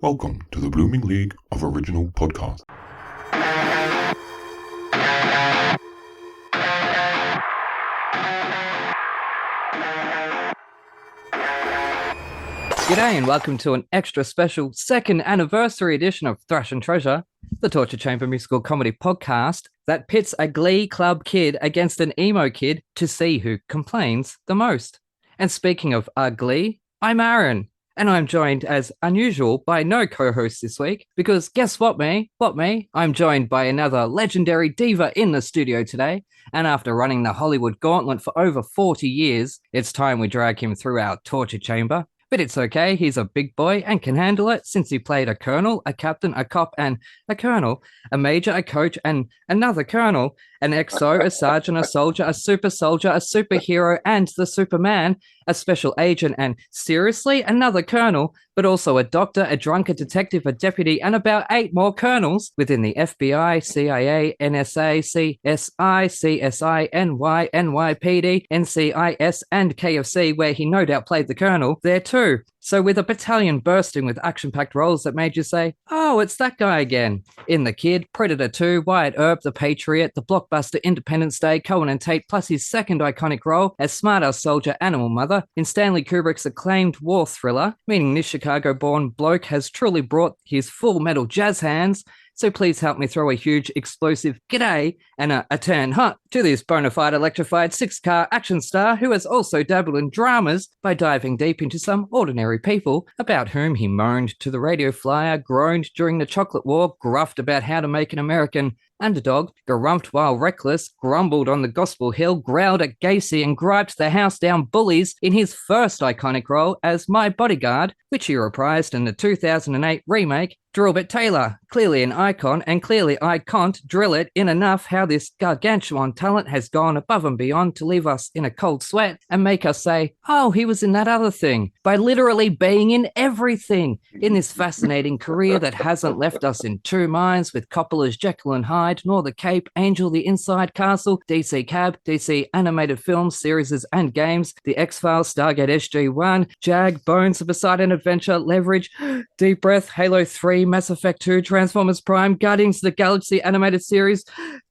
Welcome to the Blooming League of Original Podcasts. G'day and welcome to an extra special second anniversary edition of Thrash and Treasure, the Torture Chamber musical comedy podcast that pits a Glee Club kid against an emo kid to see who complains the most. And speaking of ugly, I'm Aaron, and I'm joined as unusual by no co-host this week because guess what me? I'm joined by another legendary diva in the studio today, and after running the Hollywood gauntlet for over 40 years, it's time we drag him through our torture chamber. But it's okay, he's a big boy and can handle it since he played a colonel, a captain, a cop, and a colonel, a major, a coach, and another colonel, an XO, a sergeant, a soldier, a super soldier, a superhero, and the Superman, a special agent, and seriously, another colonel, but also a doctor, a drunk, a detective, a deputy, and about 8 more colonels within the FBI, CIA, NSA, CSI, CSI, NY, NYPD, NCIS, and KFC, where he no doubt played the colonel there too. So with a battalion bursting with action-packed roles that made you say, oh, it's that guy again. In The Kid, Predator 2, Wyatt Earp, The Patriot, the blockbuster Independence Day, Cohen and Tate, plus his second iconic role as smart-ass soldier Animal Mother in Stanley Kubrick's acclaimed war thriller, meaning this Chicago-born bloke has truly brought his full metal jazz hands. So please help me throw a huge, explosive g'day and a turn hot to this bona fide electrified 6-car action star who has also dabbled in dramas by diving deep into some ordinary people about whom he moaned to the radio flyer, groaned during the chocolate war, gruffed about how to make an American underdog, garumped while reckless, grumbled on the gospel hill, growled at Gacy and griped the house down bullies in his first iconic role as My Bodyguard, which he reprised in the 2008 remake Drillbit Taylor. Clearly an icon, and clearly I can't drill it in enough how this gargantuan talent has gone above and beyond to leave us in a cold sweat and make us say, oh, he was in that other thing, by literally being in everything in this fascinating career that hasn't left us in two minds with Coppola's Jekyll and Hyde, nor the Cape, Angel, The Inside Castle, DC Cab, DC animated films, series and games, The X-Files, Stargate SG-1, Jag, Bones, The Poseidon Adventure, Leverage, Deep Breath, Halo 3, Mass Effect 2, Transformers Prime, Guardians of the Galaxy animated series,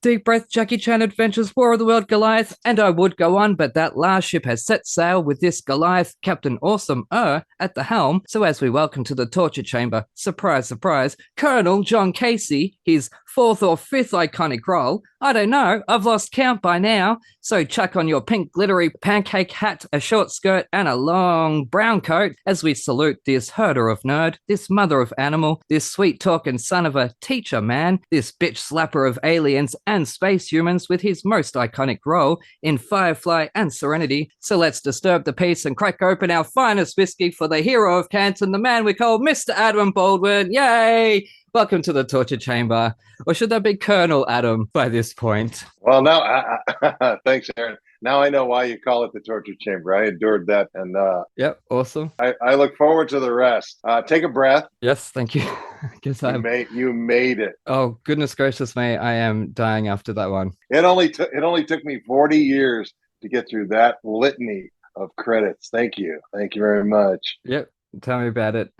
Deep Breath, Jackie Chan Adventures, War of the World, Goliath, and I would go on, but that last ship has set sail with this Goliath, Captain Awesome at the helm. So as we welcome to the torture chamber, surprise, surprise, Colonel John Casey, his 4th or 5th iconic role. I don't know, I've lost count by now. So chuck on your pink glittery pancake hat, a short skirt, and a long brown coat as we salute this herder of nerd, this mother of animal, this sweet-talking son of a teacher man, this bitch slapper of aliens and space humans with his most iconic role in Firefly and Serenity. So let's disturb the peace and crack open our finest whiskey for the hero of Canton, the man we call Mr. Adam Baldwin. Yay! Welcome to the torture chamber. Or should that be Colonel Adam by this point? Well, now, thanks, Aaron. Now I know why you call it the torture chamber. I endured that, and yep, awesome. I look forward to the rest. Take a breath. Yes, thank you. You made it. Oh, goodness gracious me! I am dying after that one. It only took me 40 years to get through that litany of credits. Thank you very much. Yep, tell me about it.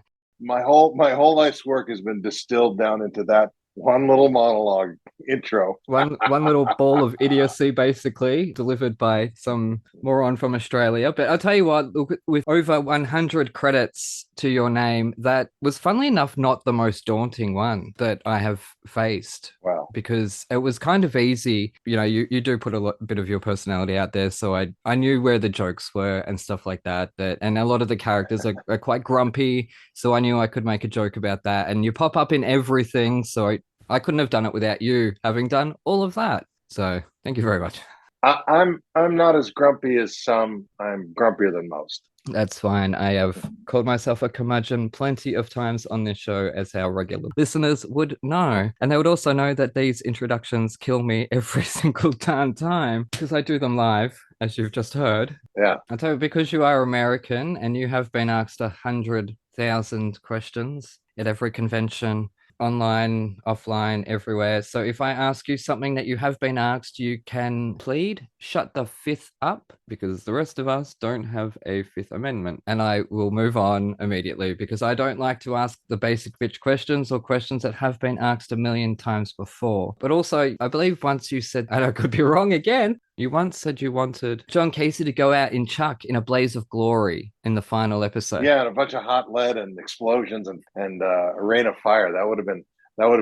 My whole life's work has been distilled down into that one little monologue intro. one little ball of idiocy, basically, delivered by some moron from Australia. But I'll tell you what, look, with over 100 credits to your name, that was, funnily enough, not the most daunting one that I have faced. Wow. Because it was kind of easy. You know, you do put a bit of your personality out there, so I knew where the jokes were and stuff like that. And a lot of the characters are quite grumpy, so I knew I could make a joke about that. And you pop up in everything, so I couldn't have done it without you having done all of that. So thank you very much. I'm not as grumpy as some. I'm grumpier than most. That's fine. I have called myself a curmudgeon plenty of times on this show, as our regular listeners would know. And they would also know that these introductions kill me every single darn time because I do them live, as you've just heard. Yeah. I tell you, because you are American and you have been asked 100,000 questions at every convention online, offline, everywhere. So if I ask you something that you have been asked, you can plead shut the fifth up, because the rest of us don't have a Fifth Amendment. And I will move on immediately because I don't like to ask the basic bitch questions or questions that have been asked a million times before. But also, I believe once you said, and I could be wrong again, you once said you wanted John Casey to go out in Chuck in a blaze of glory in the final episode. Yeah, and a bunch of hot lead and explosions and a rain of fire. That would have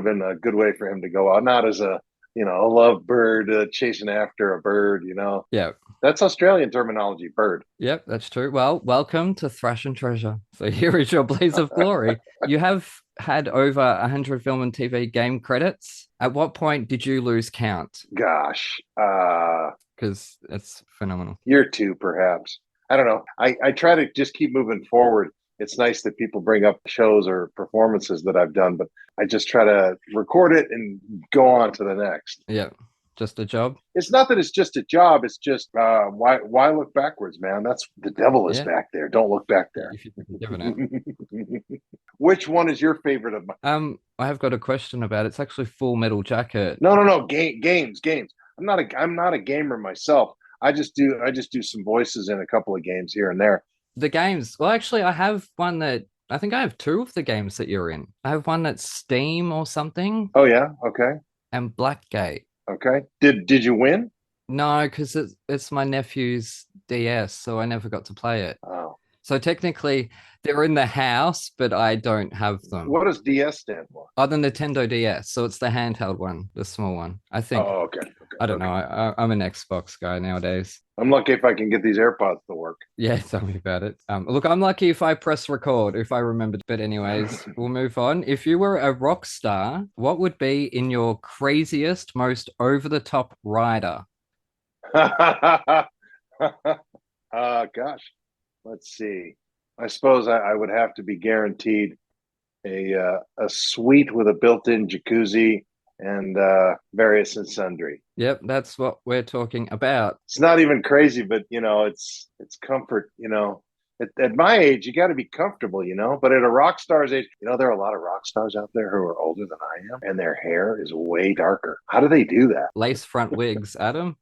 been a good way for him to go out, not as a a love bird chasing after a bird. Yeah. That's Australian terminology, bird. Yep, that's true. Well, welcome to Thrash and Treasure. So here is your blaze of glory. You have had over 100 film and TV game credits. At what point did you lose count? Gosh, because it's phenomenal. Year 2, perhaps. I don't know. I try to just keep moving forward. It's nice that people bring up shows or performances that I've done, but I just try to record it and go on to the next. Yeah. Just a job? It's not that it's just a job. It's just why look backwards, man? That's the devil is back there. Don't look back there. Which one is your favorite of mine? I have got a question about it. It's actually Full Metal Jacket. No. Games. I'm not a gamer myself. I just do some voices in a couple of games here and there. The games. Well, actually, I have one that I think I have 2 of the games that you're in. I have one that's Steam or something. Oh yeah, okay. And Blackgate. Okay. Did you win? No, because it's my nephew's DS, so I never got to play it. Oh. So technically, they're in the house, but I don't have them. What does DS stand for? Oh, the Nintendo DS. So it's the handheld one, the small one, I think. Oh, okay. I don't know. I'm an Xbox guy nowadays. I'm lucky if I can get these AirPods to work. Yeah, tell me about it. Look, I'm lucky if I press record, if I remembered. But anyways, we'll move on. If you were a rock star, what would be in your craziest, most over-the-top rider? Gosh. Let's see. I suppose I would have to be guaranteed a suite with a built-in jacuzzi and various and sundry. Yep, that's what we're talking about. It's not even crazy, but it's comfort. At my age, you got to be comfortable, But at a rock star's age, there are a lot of rock stars out there who are older than I am, and their hair is way darker. How do they do that? Lace front wigs, Adam.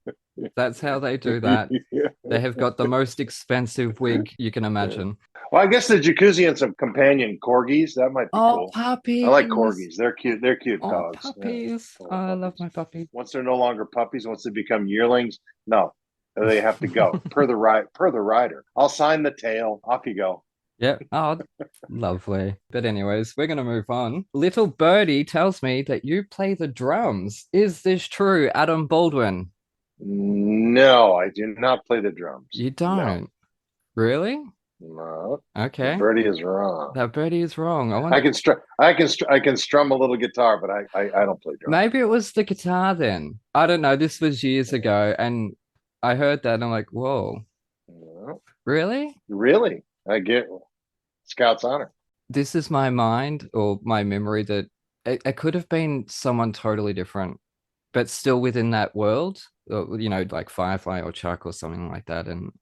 That's how they do that. Yeah. They have got the most expensive wig you can imagine. Well, I guess the jacuzzi and some companion corgis, that might be cool. Puppies. I like corgis. They're cute. They're cute dogs. Puppies. Yeah. I love my puppies. Once they're no longer puppies, once they become yearlings, no, they have to go per the rider. I'll sign the tail. Off you go. Yeah. Oh, lovely. But anyways, we're going to move on. Little Birdie tells me that you play the drums. Is this true, Adam Baldwin? No, I do not play the drums. You don't? No. Really? No. Okay. That birdie is wrong. That birdie is wrong. I can strum a little guitar, but I don't play drums. Maybe it was the guitar then. I don't know. This was years ago, and I heard that and I'm like, whoa. No. Really? Really? I get Scout's honor. This is my mind or my memory that it could have been someone totally different, but still within that world, like Firefly or Chuck or something like that. And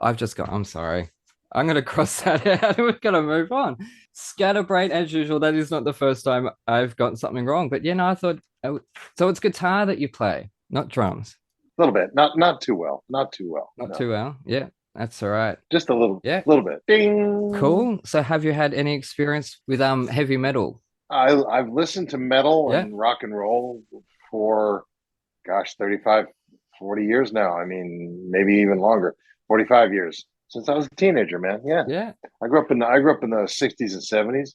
I've just got, I'm sorry. I'm going to cross that out. We're going to move on. Scatterbrain, as usual. That is not the first time I've gotten something wrong. But I thought, so it's guitar that you play, not drums. A little bit. Not too well. Not too well. Not too well. Yeah, that's all right. Just a little. Yeah. A little bit. Ding. Cool. So have you had any experience with heavy metal? I've listened to metal and rock and roll for, 35, 40 years now. I mean, maybe even longer. 45 years. Since I was a teenager, man. Yeah. I grew up in the 60s and 70s.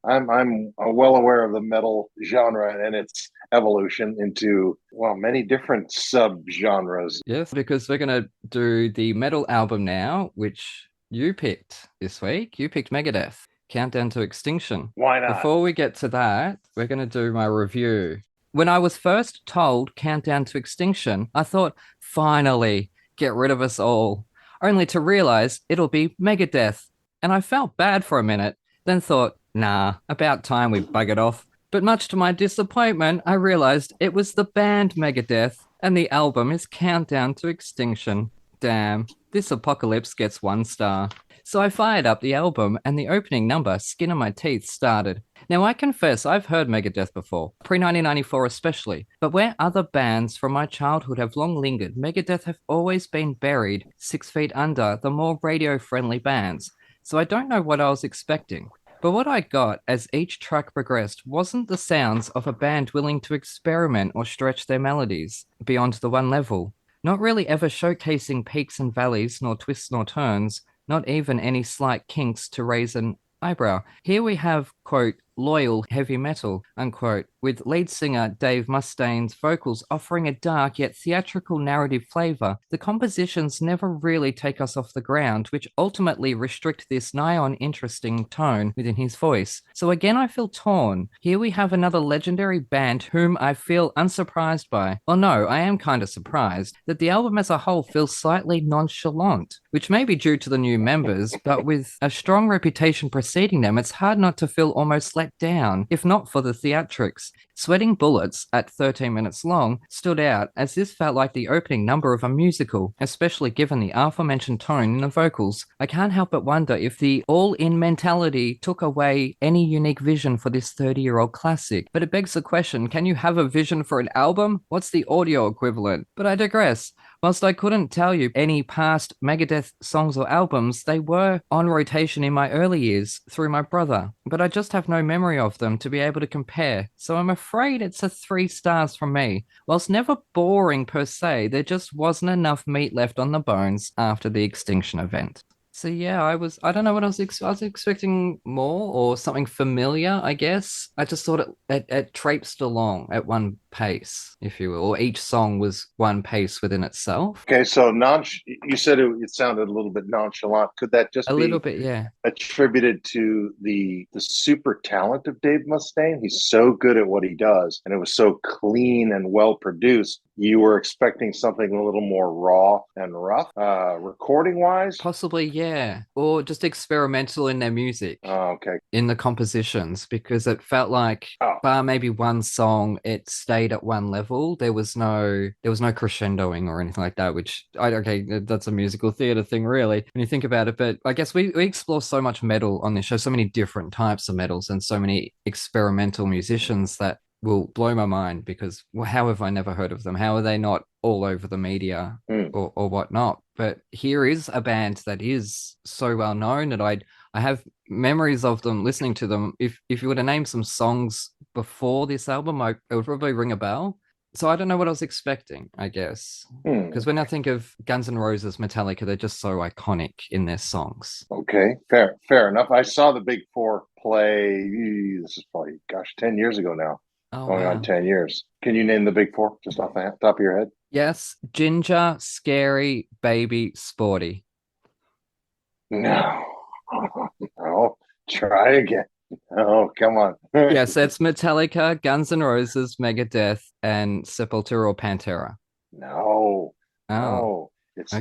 I'm well aware of the metal genre and its evolution into many different sub-genres. Yes, because we're going to do the metal album now, which you picked this week. You picked Megadeth, Countdown to Extinction. Why not? Before we get to that, we're going to do my review. When I was first told Countdown to Extinction, I thought, finally, get rid of us all. Only to realize it'll be Megadeth. And I felt bad for a minute, then thought, nah, about time we buggered off. But much to my disappointment, I realized it was the band Megadeth, and the album is Countdown to Extinction. Damn, this apocalypse gets 1 star. So I fired up the album, and the opening number, Skin of My Teeth, started. Now, I confess I've heard Megadeth before, pre-1994 especially, but where other bands from my childhood have long lingered, Megadeth have always been buried 6 feet under the more radio-friendly bands, so I don't know what I was expecting. But what I got as each track progressed wasn't the sounds of a band willing to experiment or stretch their melodies beyond the one level, not really ever showcasing peaks and valleys, nor twists nor turns, not even any slight kinks to raise an eyebrow. Here we have, quote, loyal heavy metal, unquote, with lead singer Dave Mustaine's vocals offering a dark yet theatrical narrative flavor. The compositions never really take us off the ground, which ultimately restrict this nigh on interesting tone within his voice. So again, I feel torn. Here we have another legendary band whom I feel unsurprised by. Well, no, I am kind of surprised that the album as a whole feels slightly nonchalant, which may be due to the new members, but with a strong reputation preceding them, it's hard not to feel almost let down, if not for the theatrics. Sweating Bullets, at 13 minutes long, stood out as this felt like the opening number of a musical, especially given the aforementioned tone in the vocals. I can't help but wonder if the all-in mentality took away any unique vision for this 30-year-old classic. But it begs the question, can you have a vision for an album? What's the audio equivalent? But I digress. Whilst I couldn't tell you any past Megadeth songs or albums, they were on rotation in my early years through my brother, but I just have no memory of them to be able to compare, so I'm afraid it's a 3 stars from me. Whilst never boring per se, there just wasn't enough meat left on the bones after the Extinction event. So yeah, I don't know what I was expecting more or something familiar, I guess. I just thought it traipsed along at one pace, if you will, or each song was one pace within itself. Okay, so you said it sounded a little bit nonchalant. Could that just A be little bit, yeah. attributed to the super talent of Dave Mustaine? He's so good at what he does, and it was so clean and well produced. You were expecting something a little more raw and rough, recording wise? Possibly, yeah. Or just experimental in their music. Oh, okay. In the compositions, because it felt like bar maybe one song, it stayed at one level. There was no crescendoing or anything like that, which that's a musical theater thing, really, when you think about it. But I guess we explore so much metal on this show, so many different types of metals and so many experimental musicians that will blow my mind, because how have I never heard of them? How are they not all over the media or whatnot? But here is a band that is so well known that I have memories of them, listening to them. If you were to name some songs before this album, it would probably ring a bell. So I don't know what I was expecting, I guess. Because when I think of Guns N' Roses, Metallica, they're just so iconic in their songs. Okay, fair enough. I saw the Big Four play, this is probably, 10 years ago now. Going on 10 years. Can you name the Big Four just off the top of your head? Yes. Ginger, Scary, Baby, Sporty. No. Oh, try again. Oh, come on. Yes, it's Metallica, Guns N' Roses, Megadeth, and Sepultura or Pantera. No. Oh. It's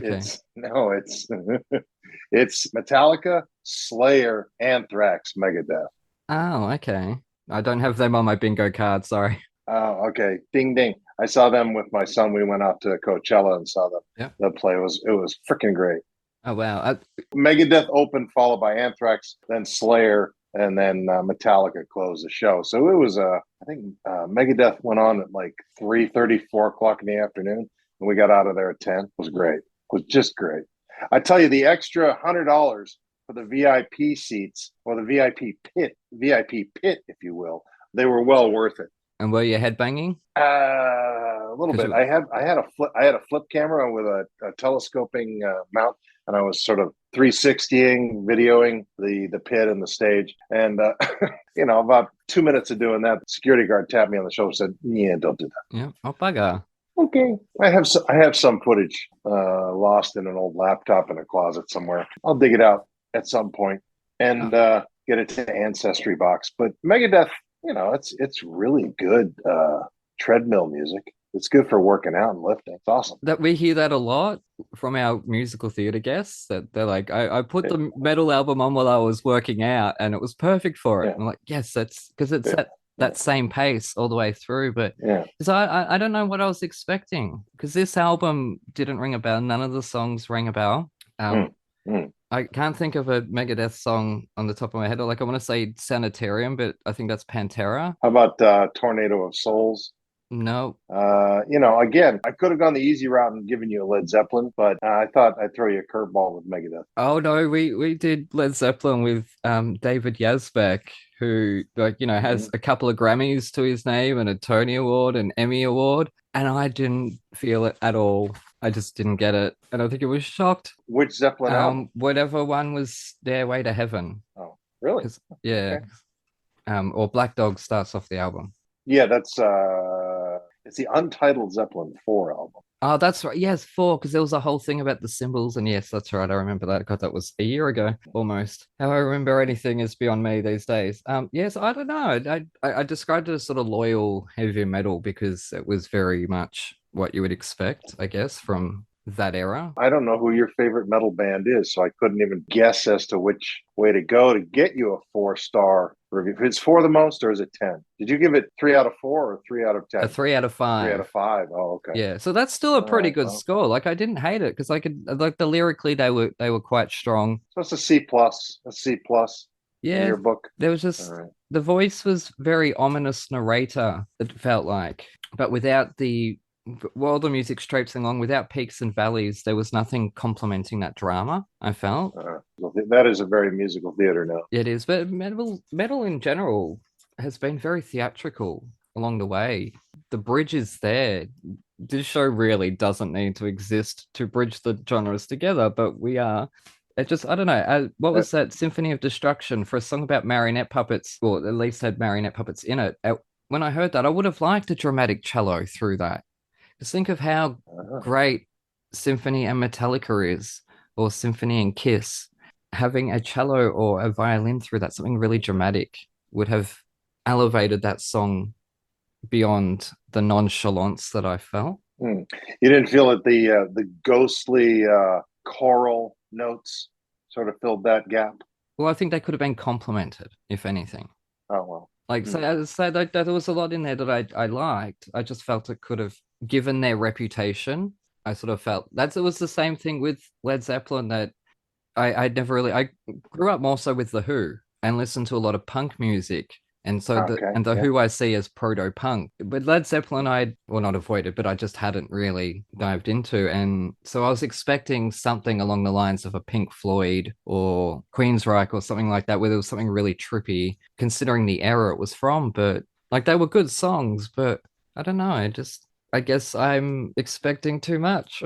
it's Metallica, Slayer, Anthrax, Megadeth. Oh, okay. I don't have them on my bingo card, sorry. Oh, okay. Ding ding. I saw them with my son. We went out to Coachella and saw them. Yep. The play. It was freaking great. Oh, wow. Megadeth opened, followed by Anthrax, then Slayer, and then Metallica closed the show. So it was, I think Megadeth went on at like 3:30, 4 o'clock in the afternoon, and we got out of there at 10. It was great. It was just great. I tell you, the extra $100 for the VIP seats, or the VIP pit, if you will, they were well worth it. And were you headbanging? A little bit. I had a flip camera with a telescoping mount, and I was sort of 360ing, videoing the pit and the stage. And about 2 minutes of doing that, the security guard tapped me on the shoulder and said, "Yeah, don't do that." Yeah. Oh, bugger. Okay. I have some footage lost in an old laptop in a closet somewhere. I'll dig it out at some point and get it to Ancestry box. But Megadeth, it's really good treadmill music. It's good for working out and lifting. It's awesome. That we hear that a lot from our musical theater guests, that they're like, I put the metal album on while I was working out and it was perfect for it. Yeah. I'm like, yes, that's because it's that same pace all the way through. But so I don't know what I was I can't think of a Megadeth song on the top of my head. Like I want to say Sanitarium, but I think that's Pantera. How about Tornado of Souls? No. Again, I could have gone the easy route and given you a Led Zeppelin, but I thought I'd throw you a curveball with Megadeth. Oh no, we did Led Zeppelin with David Yazbek, who has a couple of Grammys to his name and a Tony Award and Emmy Award, and I didn't feel it at all. I just didn't get it, and I think it was shocked. Which Zeppelin album? Whatever one was Their Way to Heaven. Oh, really? Yeah. Okay. Or Black Dog starts off the album. Yeah, that's it's the Untitled Zeppelin 4 album. Oh, that's right. Yes, 4, because there was a whole thing about the symbols, and yes, that's right. I remember that. God, that was a year ago almost. How I remember anything is beyond me these days. Yes, I don't know. I described it as sort of loyal heavy metal because it was very much what you would expect, I guess, from that era. I don't know who your favorite metal band is, so I couldn't even guess as to which way to go to get you a 4-star review. If it's 4 the most, or is it 10? Did you give it 3 out of 4 or 3 out of 10? A 3 out of 5. 3 out of 5. Oh, okay. Yeah, so that's still a pretty good score. Like I didn't hate it because I could like the lyrically they were quite strong. So it's a C plus, Yeah, in your book. There was just the voice was very ominous narrator. It felt like, but without while the music's traipsing along, without peaks and valleys, there was nothing complementing that drama. I felt that is a very musical theater now. It is, but metal in general has been very theatrical along the way. The bridge is there. This show really doesn't need to exist to bridge the genres together, but we are. It just, I don't know. What was that Symphony of Destruction for a song about marionette puppets? Well, at least had marionette puppets in it. When I heard that, I would have liked a dramatic cello through that. Just think of how great Symphony and Metallica is, or Symphony and Kiss. Having a cello or a violin through that, something really dramatic, would have elevated that song beyond the nonchalance that I felt. You didn't feel that the ghostly choral notes sort of filled that gap? Well, I think they could have been complemented, if anything. Oh, well. So as I say, there was a lot in there that I liked. I just felt it could have, given their reputation, I sort of felt it was the same thing with Led Zeppelin, that I grew up more so with The Who and listened to a lot of punk music. And so the Who I see as proto-punk. But Led Zeppelin not avoided, but I just hadn't really dived into. And so I was expecting something along the lines of a Pink Floyd or Queensryche or something like that, where there was something really trippy, considering the era it was from. But like, they were good songs, but I don't know. I guess I'm expecting too much.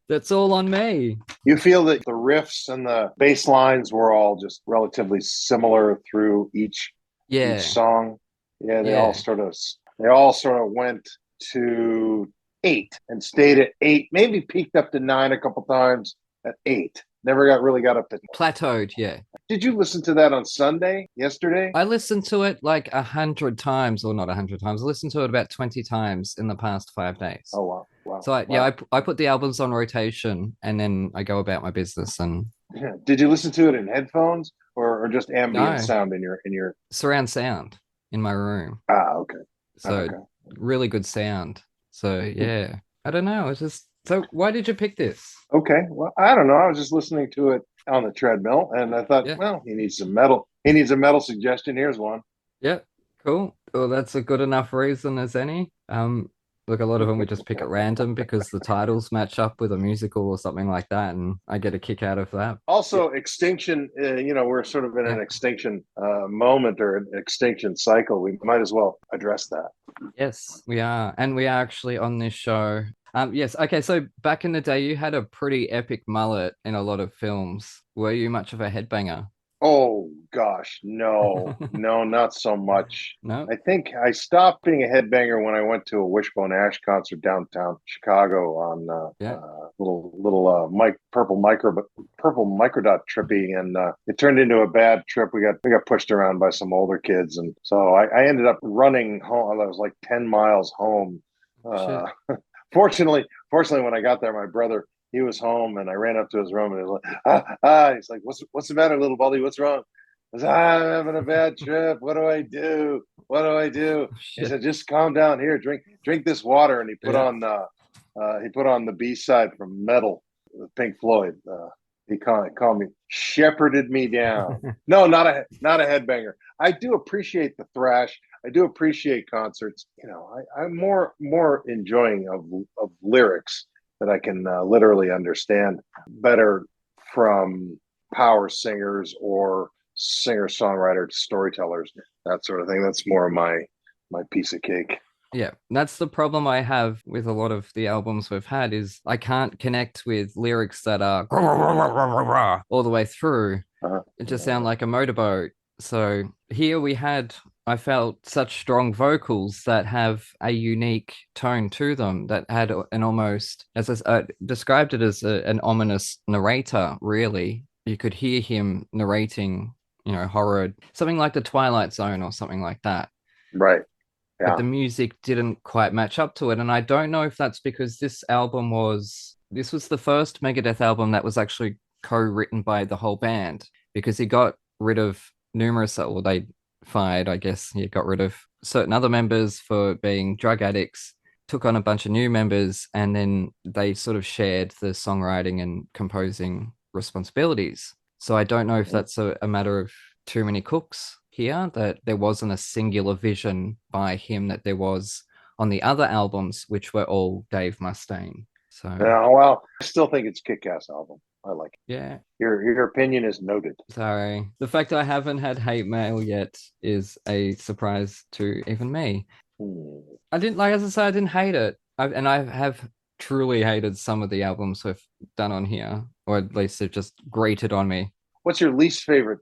That's all on me. You feel that the riffs and the bass lines were all just relatively similar through each song? They all sort of went to 8 and stayed at 8, maybe peaked up to 9 a couple times at 8. Never really got up to plateaued. Did you listen to that on Sunday yesterday? I listened to it like 100 times, or not 100 times. I listened to it about 20 times in the past 5 days. Oh wow. So I put the albums on rotation and then I go about my business. And did you listen to it in headphones or just ambient sound in your surround sound in my room? Okay. So really good sound. So yeah, I don't know. It's just, so why did you pick this? Okay, well, I don't know. I was just listening to it on the treadmill, and I thought, well, he needs some metal. He needs a metal suggestion. Here's one. Yeah, cool. Well, that's a good enough reason as any. Look, a lot of them we just pick at random because the titles match up with a musical or something like that, and I get a kick out of that. Also, Extinction, we're sort of in an Extinction moment or an Extinction cycle. We might as well address that. Yes, we are. And we are actually on this show. Yes, okay, so back in the day, you had a pretty epic mullet in a lot of films. Were you much of a headbanger? Oh, gosh, no. No, not so much. No? I think I stopped being a headbanger when I went to a Wishbone Ash concert downtown Chicago on little purple microdot trippy, and it turned into a bad trip. We got pushed around by some older kids, and so I ended up running home. I was like 10 miles home. Fortunately, when I got there, my brother, he was home, and I ran up to his room, and he was like, he's like, what's the matter, little Baldy? What's wrong? I was I'm having a bad trip. What do I do? He said, just calm down. Here, drink this water. And he put on the B-side from Metal with Pink Floyd. He called me, shepherded me down. No, not a headbanger. I do appreciate the thrash. I do appreciate concerts. I'm more enjoying of lyrics that I can literally understand better from power singers or singer-songwriter storytellers, that sort of thing. That's more of my piece of cake. Yeah, that's the problem I have with a lot of the albums we've had is I can't connect with lyrics that are all the way through. It just sounds like a motorboat. So here I felt such strong vocals that have a unique tone to them that had an almost, as I described it as an ominous narrator, really. You could hear him narrating, horror, something like The Twilight Zone or something like that. Right. But the music didn't quite match up to it. And I don't know if that's because this was the first Megadeth album that was actually co-written by the whole band, because he got rid of they fired, I guess. He got rid of certain other members for being drug addicts, took on a bunch of new members, and then they sort of shared the songwriting and composing responsibilities. So I don't know if that's a matter of too many cooks here, that there wasn't a singular vision by him that there was on the other albums, which were all Dave Mustaine. So well, I still think it's a kick-ass album. I like it. Yeah. Your opinion is noted. Sorry. The fact I haven't had hate mail yet is a surprise to even me. I didn't, as I said, I didn't hate it. I have truly hated some of the albums we've done on here, or at least they've just grated on me. What's your least favorite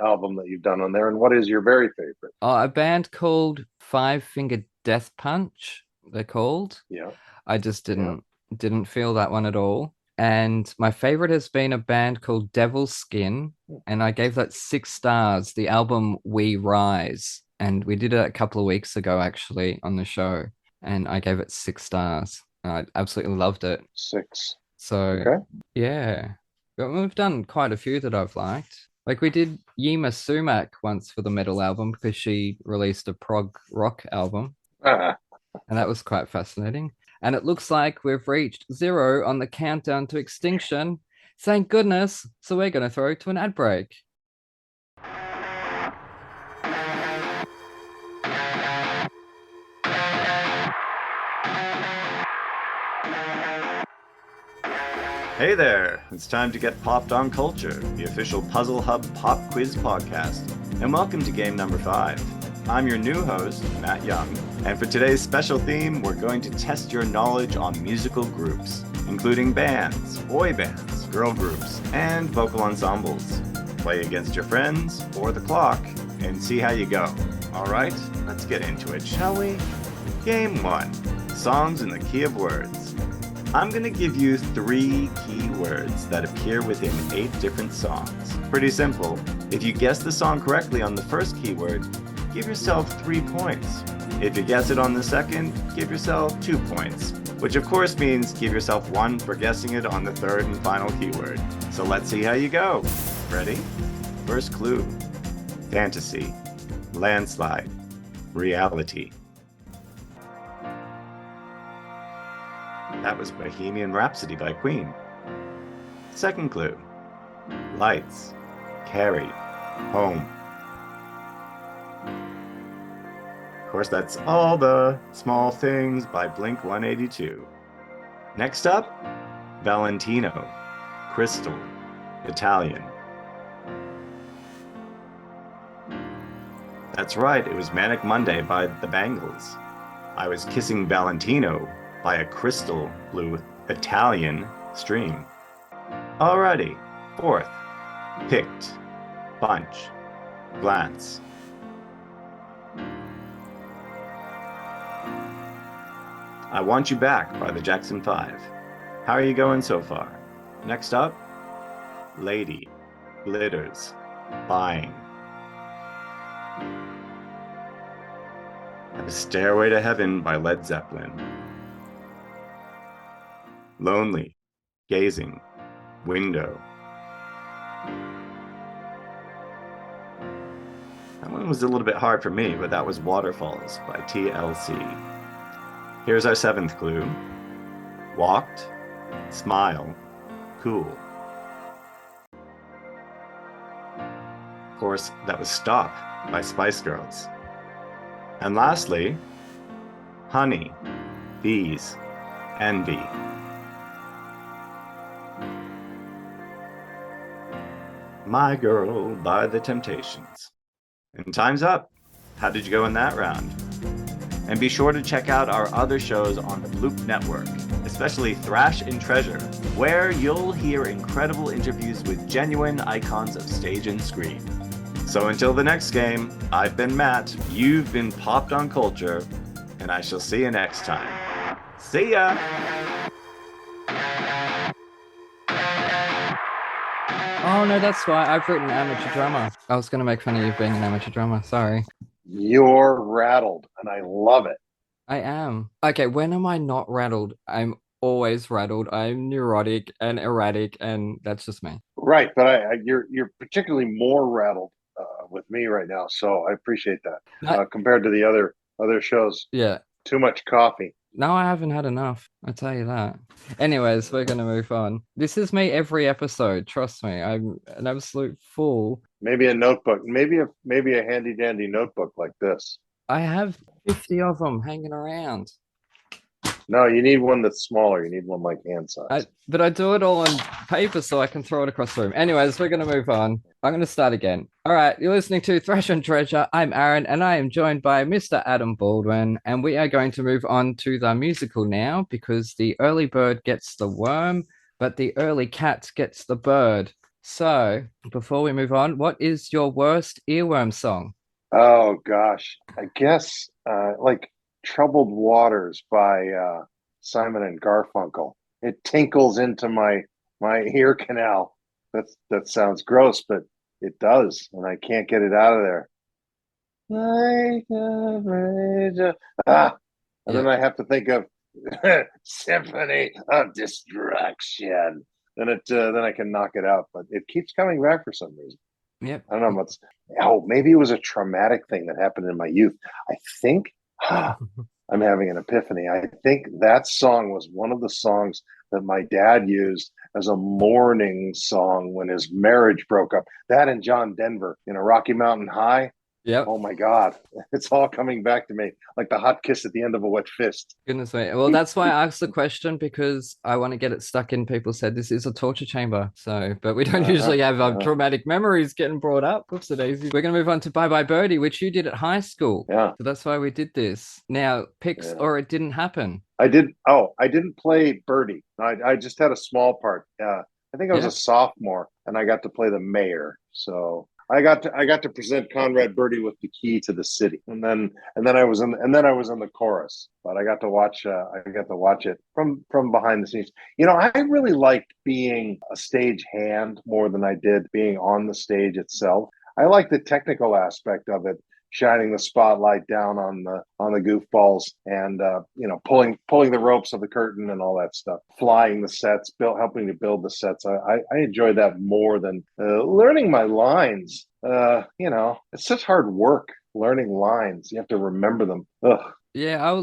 album that you've done on there, and what is your very favorite? A band called Five Finger Death Punch, they're called. Yeah. I just didn't feel that one at all. And my favorite has been a band called Devil's Skin, and I gave that 6 stars, the album We Rise. And we did it a couple of weeks ago, actually, on the show, and I gave it 6 stars. I absolutely loved it. 6. So, yeah. But we've done quite a few that I've liked. Like we did Yima Sumac once for the metal album because she released a prog rock album. And that was quite fascinating. And it looks like we've reached 0 on the countdown to Extinction. Thank goodness. So we're going to throw to an ad break. Hey there! It's time to get popped on Culture, the official Puzzle Hub pop quiz podcast. And welcome to game number 5. I'm your new host, Matt Young, and for today's special theme, we're going to test your knowledge on musical groups, including bands, boy bands, girl groups, and vocal ensembles. Play against your friends or the clock and see how you go. Alright, let's get into it, shall we? Game 1. Songs in the key of words. I'm going to give you 3 key words that appear within 8 different songs. Pretty simple. If you guess the song correctly on the first keyword, give yourself 3 points. If you guess it on the second, give yourself 2 points, which of course means give yourself 1 for guessing it on the third and final keyword. So let's see how you go. Ready? First clue. Fantasy. Landslide. Reality. That was Bohemian Rhapsody by Queen. Second clue. Lights. Carrie. Home. Of course, that's All the Small Things by Blink-182. Next up, Valentino. Crystal. Italian. That's right, it was Manic Monday by The Bangles. I was kissing Valentino by a crystal blue Italian stream. Alrighty, 4th, picked, bunch, glance. I Want You Back by the Jackson 5. How are you going so far? Next up, lady, glitters, buying. A Stairway to Heaven by Led Zeppelin. Lonely, gazing, window. That one was a little bit hard for me, but that was Waterfalls by TLC. Here's our 7th clue. Walked, smile, cool. Of course, that was Stop by Spice Girls. And lastly, Honey, Bees, Envy. My Girl by The Temptations. And time's up. How did you go in that round? And be sure to check out our other shows on the Loop Network, especially Thrash and Treasure, where you'll hear incredible interviews with genuine icons of stage and screen. So until the next game, I've been Matt, you've been Popped on Culture, and I shall see you next time. See ya! Oh, no, that's why I've written amateur drummer. I was going to make fun of you being an amateur drummer. Sorry. You're rattled, and I love it. I am. Okay, when am I not rattled? I'm always rattled. I'm neurotic and erratic, and that's just me. Right, but you're particularly more rattled with me right now, so I appreciate that compared to the other shows. Yeah. Too much coffee. No, I haven't had enough. I tell you that. Anyways, we're going to move on. This is me every episode. Trust me. I'm an absolute fool. Maybe a notebook. Maybe a handy dandy notebook like this. I have 50 of them hanging around. No, you need one that's smaller. You need one like hand size. But I do it all on paper so I can throw it across the room. Anyways, we're going to move on. I'm going to start again. All right, you're listening to Thrash and Treasure. I'm Aaron, and I am joined by Mr. Adam Baldwin, and we are going to move on to the musical now because the early bird gets the worm, but the early cat gets the bird. So before we move on, what is your worst earworm song? Oh, gosh. I guess like Troubled Waters by Simon and Garfunkel. It tinkles into my ear canal. That sounds gross, but it does, and I can't get it out of there. Then I have to think of Symphony of Destruction. Then I can knock it out, but it keeps coming back for some reason. Yep. I don't know maybe it was a traumatic thing that happened in my youth. I think I'm having an epiphany. I think that song was one of the songs that my dad used as a mourning song when his marriage broke up. That and John Denver in a Rocky Mountain High. Yeah. Oh my God. It's all coming back to me like the hot kiss at the end of a wet fist. Goodness me. Well, that's why I asked the question, because I want to get it stuck in people's head. This is a torture chamber. But we don't usually have traumatic memories getting brought up. Whoops a daisy. We're going to move on to Bye Birdie, which you did at high school. Yeah. So that's why we did this. Now, picks or it didn't happen. I didn't play Birdie. I just had a small part. I think I was a sophomore and I got to play the mayor. So I got to present Conrad Birdie with the key to the city, and then I was in the chorus. But I got to watch it from behind the scenes. You know, I really liked being a stage hand more than I did being on the stage itself. I like the technical aspect of it, shining the spotlight down on the goofballs and pulling the ropes of the curtain and all that stuff, flying the sets, helping to build the sets. I enjoy that more than learning my lines. It's such hard work learning lines. You have to remember them. Ugh. Yeah,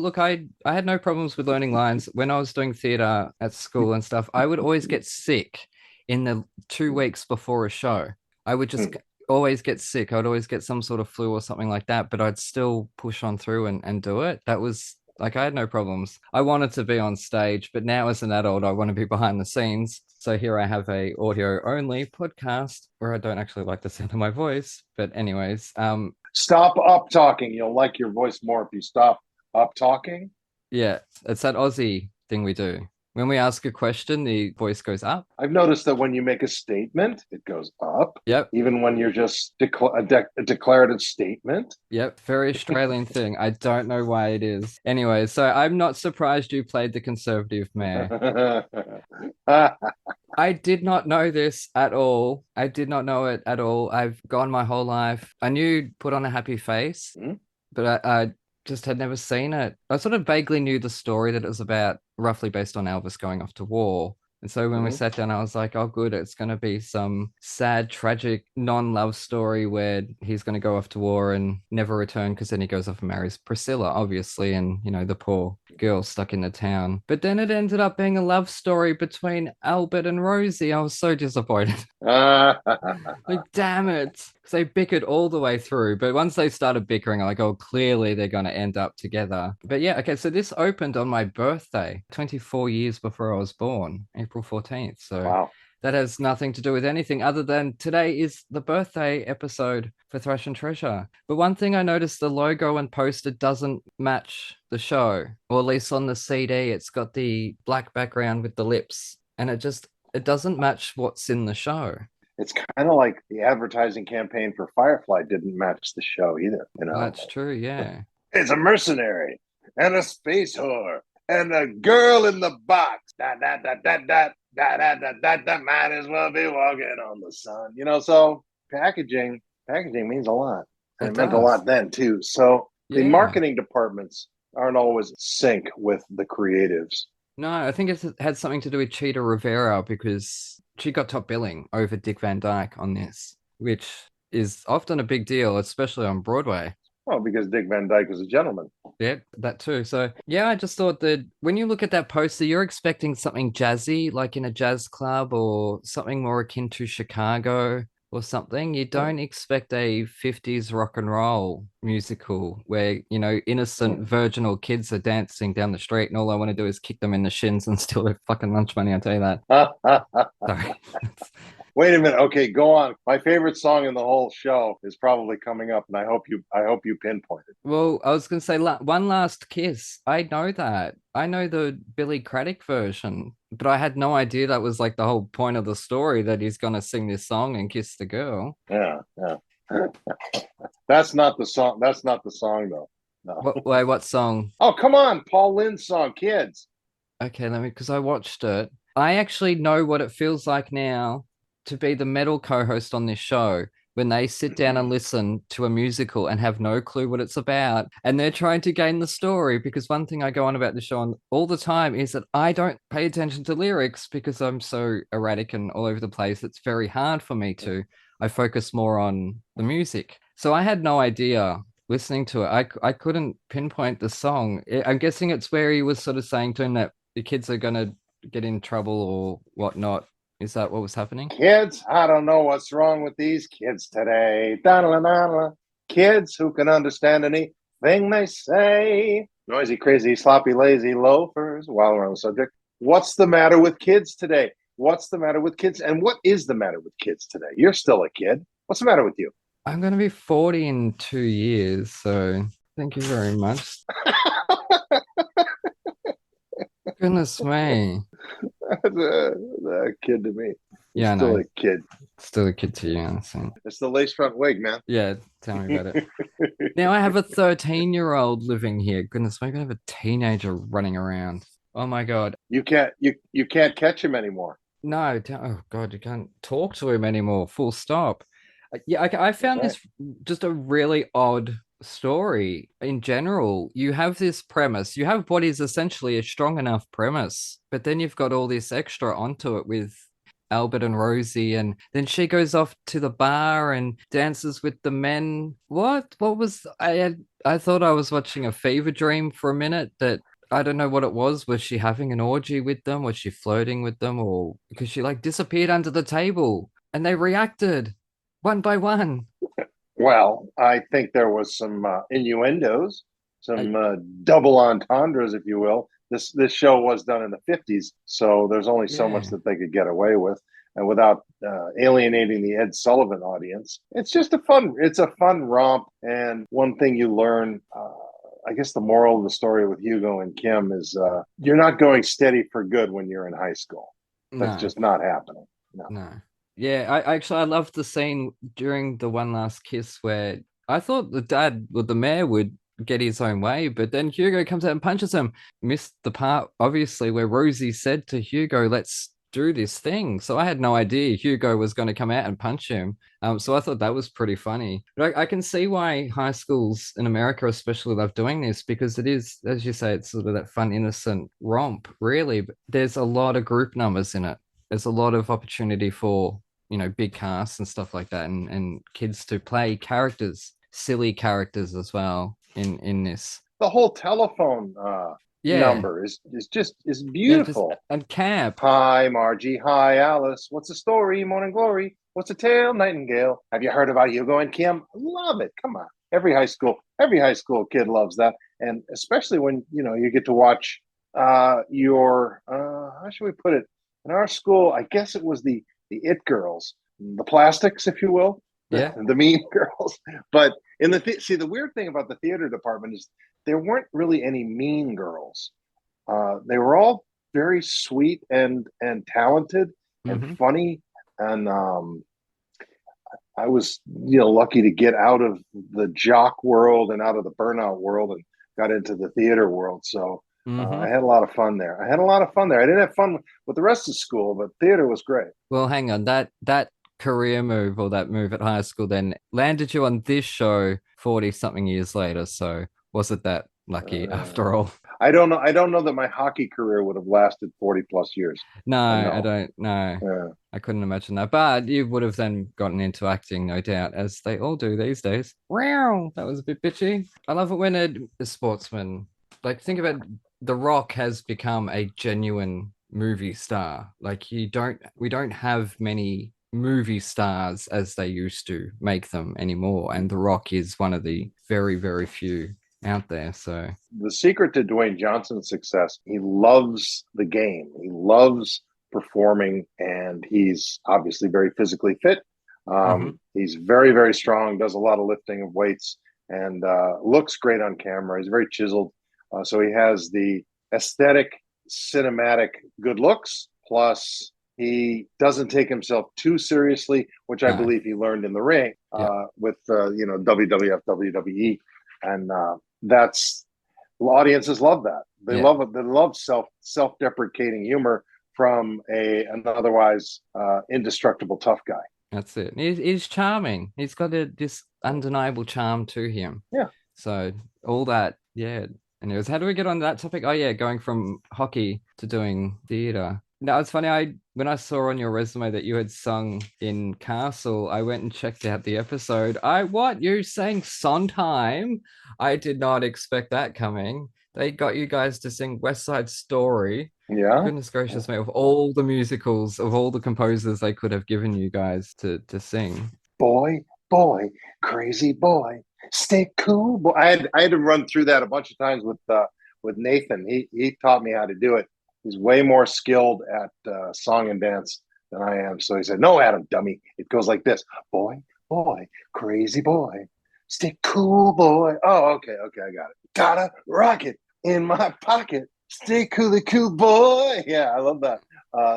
I had no problems with learning lines when I was doing theater at school and stuff. I would always get sick in the 2 weeks before a show. I would just always get sick. I'd always get some sort of flu or something like that, but I'd still push on through and do it. That was like, I had no problems. I wanted to be on stage, but now as an adult, I want to be behind the scenes. So here I have a audio only podcast where I don't actually like the sound of my voice. But anyways, stop up talking. You'll like your voice more if you stop up talking. Yeah, it's that Aussie thing we do. When we ask a question, the voice goes up. I've noticed that when you make a statement, it goes up. Yep. Even when you're just a declarative statement. Yep. Very Australian thing. I don't know why it is. Anyway, so I'm not surprised you played the Conservative mayor. I did not know this at all. I did not know it at all. I've gone my whole life. I knew Put on a Happy Face, but I just had never seen it. I sort of vaguely knew the story that it was about, roughly based on Elvis going off to war. And so when we sat down, I was like, oh, good, it's going to be some sad, tragic, non-love story where he's going to go off to war and never return, because then he goes off and marries Priscilla, obviously, and, the poor girl stuck in the town. But then it ended up being a love story between Albert and Rosie. I was so disappointed. Like, damn it. Because they bickered all the way through. But once they started bickering, I'm like, oh, clearly they're going to end up together. But yeah, okay, so this opened on my birthday, 24 years before I was born, April 14th. So Wow. that has nothing to do with anything other than today is the birthday episode for Thrash and Treasure. But one thing I noticed, the logo and poster doesn't match the show, or at least on the CD, it's got the black background with the lips, and it doesn't match what's in the show. It's kind of like the advertising campaign for Firefly didn't match the show either. You know, That's true. Yeah. it's a mercenary and a space whore and a girl in the box. That might as well be walking on the sun. You know, so packaging means a lot. And it meant a lot then too. So the marketing departments aren't always in sync with the creatives. No, I think it had something to do with Cheetah Rivera because she got top billing over Dick Van Dyke on this, which is often a big deal, especially on Broadway. Well, because Dick Van Dyke was a gentleman. Yeah, that too. So, yeah, I just thought that when you look at that poster, you're expecting something jazzy, like in a jazz club or something more akin to Chicago or something. You don't expect a 50s rock and roll musical where, you know, innocent virginal kids are dancing down the street and all I want to do is kick them in the shins and steal their fucking lunch money. I'll tell you that. Sorry. Wait a minute. Okay, go on. My favorite song in the whole show is probably coming up, and I hope you pinpointed. Well, I was going to say One Last Kiss. I know that. I know the Billy Craddock version, but I had no idea that was like the whole point of the story, that he's going to sing this song and kiss the girl. Yeah. That's not the song. That's not the song, though. No. Wait, what song? Oh, come on. Paul Lynde's song, Kids. Okay, because I watched it. I actually know what it feels like now to be the metal co-host on this show when they sit down and listen to a musical and have no clue what it's about, and they're trying to gain the story. Because one thing I go on about the show all the time is that I don't pay attention to lyrics because I'm so erratic and all over the place. It's very hard for me to. I focus more on the music. So I had no idea listening to it. I couldn't pinpoint the song. I'm guessing it's where he was sort of saying to him that the kids are going to get in trouble or whatnot. Is that what was happening? Kids, I don't know what's wrong with these kids today. Da-da-da-da-da. Kids who can understand anything they say. Noisy, crazy, sloppy, lazy loafers. While we're on the subject, what's the matter with kids today? What's the matter with kids? And what is the matter with kids today? You're still a kid. What's the matter with you? I'm going to be 40 in 2 years, so thank you very much. Goodness me. a kid to me. Yeah, still no. a kid. Still a kid to you. So. It's the lace front wig, man. Yeah, tell me about it. Now I have a 13-year-old living here. Goodness me, I have a teenager running around. Oh my God. You can't catch him anymore. No, oh God, you can't talk to him anymore. Full stop. Yeah, I found this just a really odd story in general. You have this premise, you have what is essentially a strong enough premise, but then you've got all this extra onto it with Albert and Rosie, and then she goes off to the bar and dances with the men. What was I thought I was watching a fever dream for a minute. That I don't know what it was. Was she having an orgy with them? Was she flirting with them? Or because she like disappeared under the table and they reacted one by one. Well, I think there was some innuendos, some double entendres, if you will. This show was done in the 50s, so there's only so much that they could get away with, and without alienating the Ed Sullivan audience. It's a fun romp, and one thing you learn, I guess the moral of the story with Hugo and Kim is you're not going steady for good when you're in high school. That's just not happening. No. Yeah, I loved the scene during the One Last Kiss where I thought the mayor would get his own way, but then Hugo comes out and punches him. Missed the part, obviously, where Rosie said to Hugo, let's do this thing. So I had no idea Hugo was going to come out and punch him. So I thought that was pretty funny. But I can see why high schools in America especially love doing this, because it is, as you say, it's sort of that fun, innocent romp, really. But there's a lot of group numbers in it. There's a lot of opportunity for, big casts and stuff like that, and kids to play characters, silly characters as well in this. The whole telephone number is beautiful. And camp. Hi, Margie. Hi, Alice. What's the story? Morning glory. What's the tale? Nightingale. Have you heard about Hugo and Kim? Love it. Come on. Every high school kid loves that. And especially when, you get to watch your, how should we put it? In our school, I guess it was the it girls, the plastics, if you will. Yeah. The mean girls. But in the weird thing about the theater department is there weren't really any mean girls. They were all very sweet and talented and funny. And I was, lucky to get out of the jock world and out of the burnout world and got into the theater world. So I had a lot of fun there. I didn't have fun with the rest of school, but theater was great. Well, hang on. That career move or that move at high school then landed you on this show 40-something years later. So was it that lucky after all? I don't know that my hockey career would have lasted 40 plus years. No, I don't know. Yeah. I couldn't imagine that. But you would have then gotten into acting, no doubt, as they all do these days. Wow, that was a bit bitchy. I love it when a sportsman, like, think about The Rock has become a genuine movie star. Like, we don't have many movie stars as they used to make them anymore. And The Rock is one of the very, very few out there. So the secret to Dwayne Johnson's success, he loves the game. He loves performing, and he's obviously very physically fit. He's very, very strong, does a lot of lifting of weights, and looks great on camera. He's very chiseled. So he has the aesthetic, cinematic good looks, plus he doesn't take himself too seriously, which I believe he learned in the ring with WWF, WWE. And that's, audiences love that. They love it. They love self-deprecating humor from an otherwise indestructible tough guy. That's it. He's charming. He's got this undeniable charm to him. Yeah. So all that, yeah. Anyways, how do we get on that topic? Oh yeah, going from hockey to doing theater. Now it's funny. When I saw on your resume that you had sung in Castle, I went and checked out the episode. You sang Sondheim? I did not expect that coming. They got you guys to sing West Side Story. Yeah. Goodness gracious me, of all the musicals, of all the composers they could have given you guys to sing. Boy, crazy boy, stay cool. Boy. I had to run through that a bunch of times with Nathan. He taught me how to do it. He's way more skilled at song and dance than I am. So he said, "No, Adam, dummy. It goes like this: boy, crazy boy, stay cool, boy." Oh, okay, I got it. Got a rocket in my pocket. Stay cool, boy. Yeah, I love that.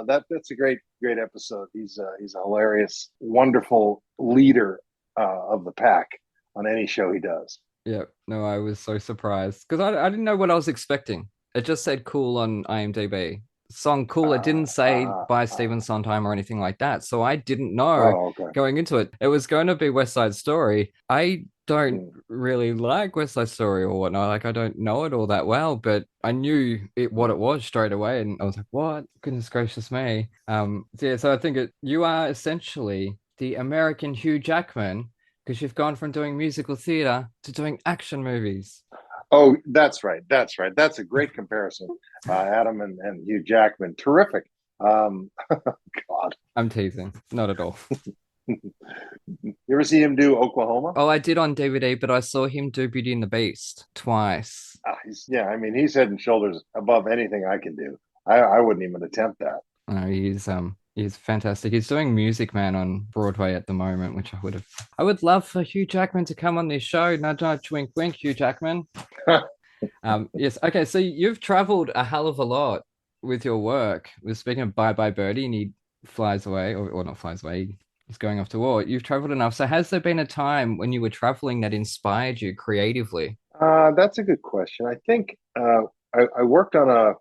That's a great episode. He's a hilarious, wonderful leader of the pack on any show he does. Yeah, no, I was so surprised because I didn't know what I was expecting. It just said cool on IMDb. Song cool. It didn't say by Stephen Sondheim or anything like that. So I didn't know going into it. It was going to be West Side Story. I don't really like West Side Story or whatnot. Like, I don't know it all that well, but I knew what it was straight away. And I was like, what? Goodness gracious me. So I think you are essentially the American Hugh Jackman because you've gone from doing musical theater to doing action movies. Oh, that's right. That's a great comparison. Adam and Hugh Jackman. Terrific. God. I'm teasing. Not at all. You ever see him do Oklahoma? Oh, I did on DVD, but I saw him do Beauty and the Beast twice. He's head and shoulders above anything I can do. I wouldn't even attempt that. No, he's fantastic. He's doing Music Man on Broadway at the moment, which I would love for Hugh Jackman to come on this show. Nudge, nudge, wink, wink, Hugh Jackman. Yes. Okay. So you've traveled a hell of a lot with your work. We're speaking of Bye Birdie, and he flies away, or not flies away. He's going off to war. You've traveled enough. So has there been a time when you were traveling that inspired you creatively? That's a good question. I think I worked on a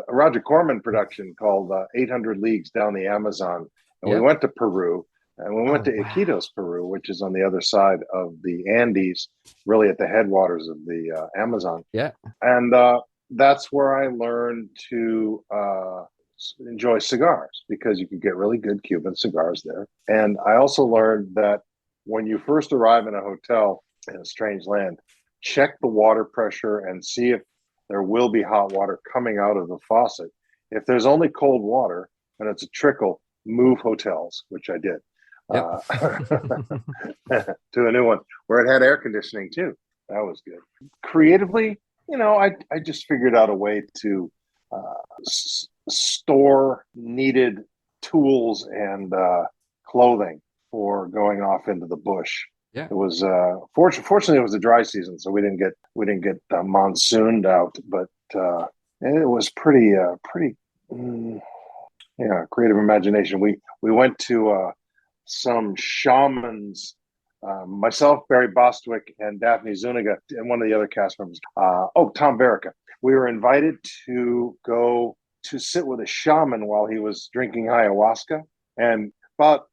Roger Corman production called 800 Leagues Down the Amazon. And we went to Peru. And we went to Iquitos, Peru, which is on the other side of the Andes, really at the headwaters of the Amazon. Yeah. And that's where I learned to enjoy cigars because you could get really good Cuban cigars there. And I also learned that when you first arrive in a hotel in a strange land, check the water pressure and see if there will be hot water coming out of the faucet. If there's only cold water and it's a trickle, move hotels, which I did. Yep. To a new one where it had air conditioning too. That was good. Creatively, I just figured out a way to store needed tools and clothing for going off into the bush. Yeah. It was fortunately it was a dry season, so we didn't get monsooned out, but it was pretty creative imagination. We went to some shamans, myself, Barry Bostwick, and Daphne Zuniga, and one of the other cast members. Tom Verica. We were invited to go to sit with a shaman while he was drinking ayahuasca, and I thought,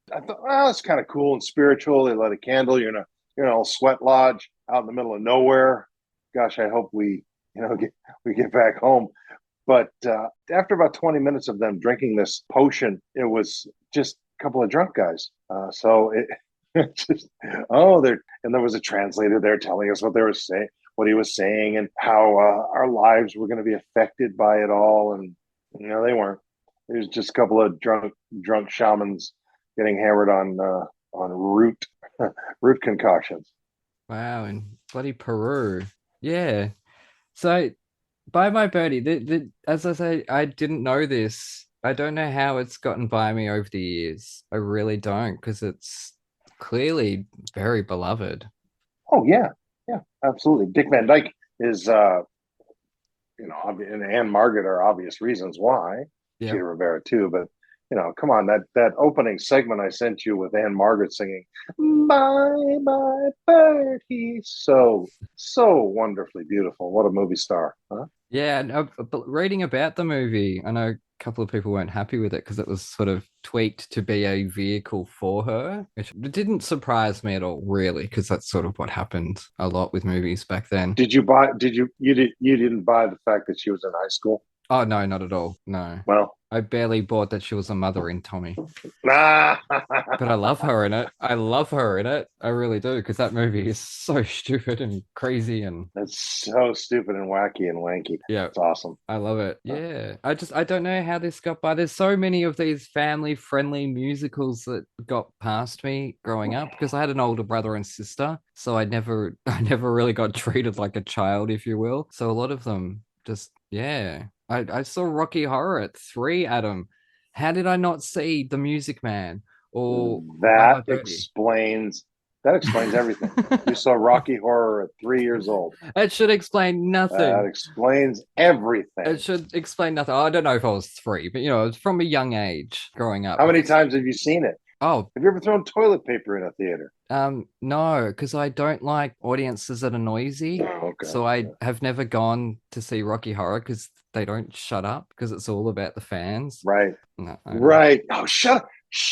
it's kind of cool and spiritual. They light a candle. You're in a sweat lodge out in the middle of nowhere. Gosh, I hope we get back home. But after about 20 minutes of them drinking this potion, it was just a couple of drunk guys. So it just, and there was a translator there telling us what he was saying, and how our lives were going to be affected by it all. And they weren't. It was just a couple of drunk shamans getting hammered on root concoctions. Wow, in bloody Peru. Yeah. So, Bye Birdie, as I say, I didn't know this. I don't know how it's gotten by me over the years. I really don't, because it's clearly very beloved. Oh, yeah, absolutely. Dick Van Dyke is, and Anne Margaret are obvious reasons why. Yeah. Cheetah Rivera too, but come on, that opening segment I sent you with Anne Margaret singing "Bye Bye Birdie," so wonderfully beautiful. What a movie star, huh? Yeah, and reading about the movie, I know a couple of people weren't happy with it because it was sort of tweaked to be a vehicle for her, which didn't surprise me at all, really, because that's sort of what happened a lot with movies back then. You didn't buy the fact that she was in high school? Oh, no, not at all. No. Well, I barely bought that she was a mother in Tommy. But I love her in it. I really do, because that movie is so stupid and crazy, and it's so stupid and wacky and wanky. Yeah, it's awesome. I love it. Yeah. I don't know how this got by. There's so many of these family-friendly musicals that got past me growing up, because I had an older brother and sister, so I never really got treated like a child, if you will. So a lot of them just, yeah. I saw Rocky Horror at 3, Adam. How did I not see The Music Man? Or that explains everything. You saw Rocky Horror at 3 years old. It should explain nothing. That explains everything. It should explain nothing. I don't know if I was 3, but it's from a young age growing up. How many times have you seen it? Oh, have you ever thrown toilet paper in a theater? No, because I don't like audiences that are noisy. Oh, okay. So I have never gone to see Rocky Horror because they don't shut up, because it's all about the fans. Right. No, right. Oh, shut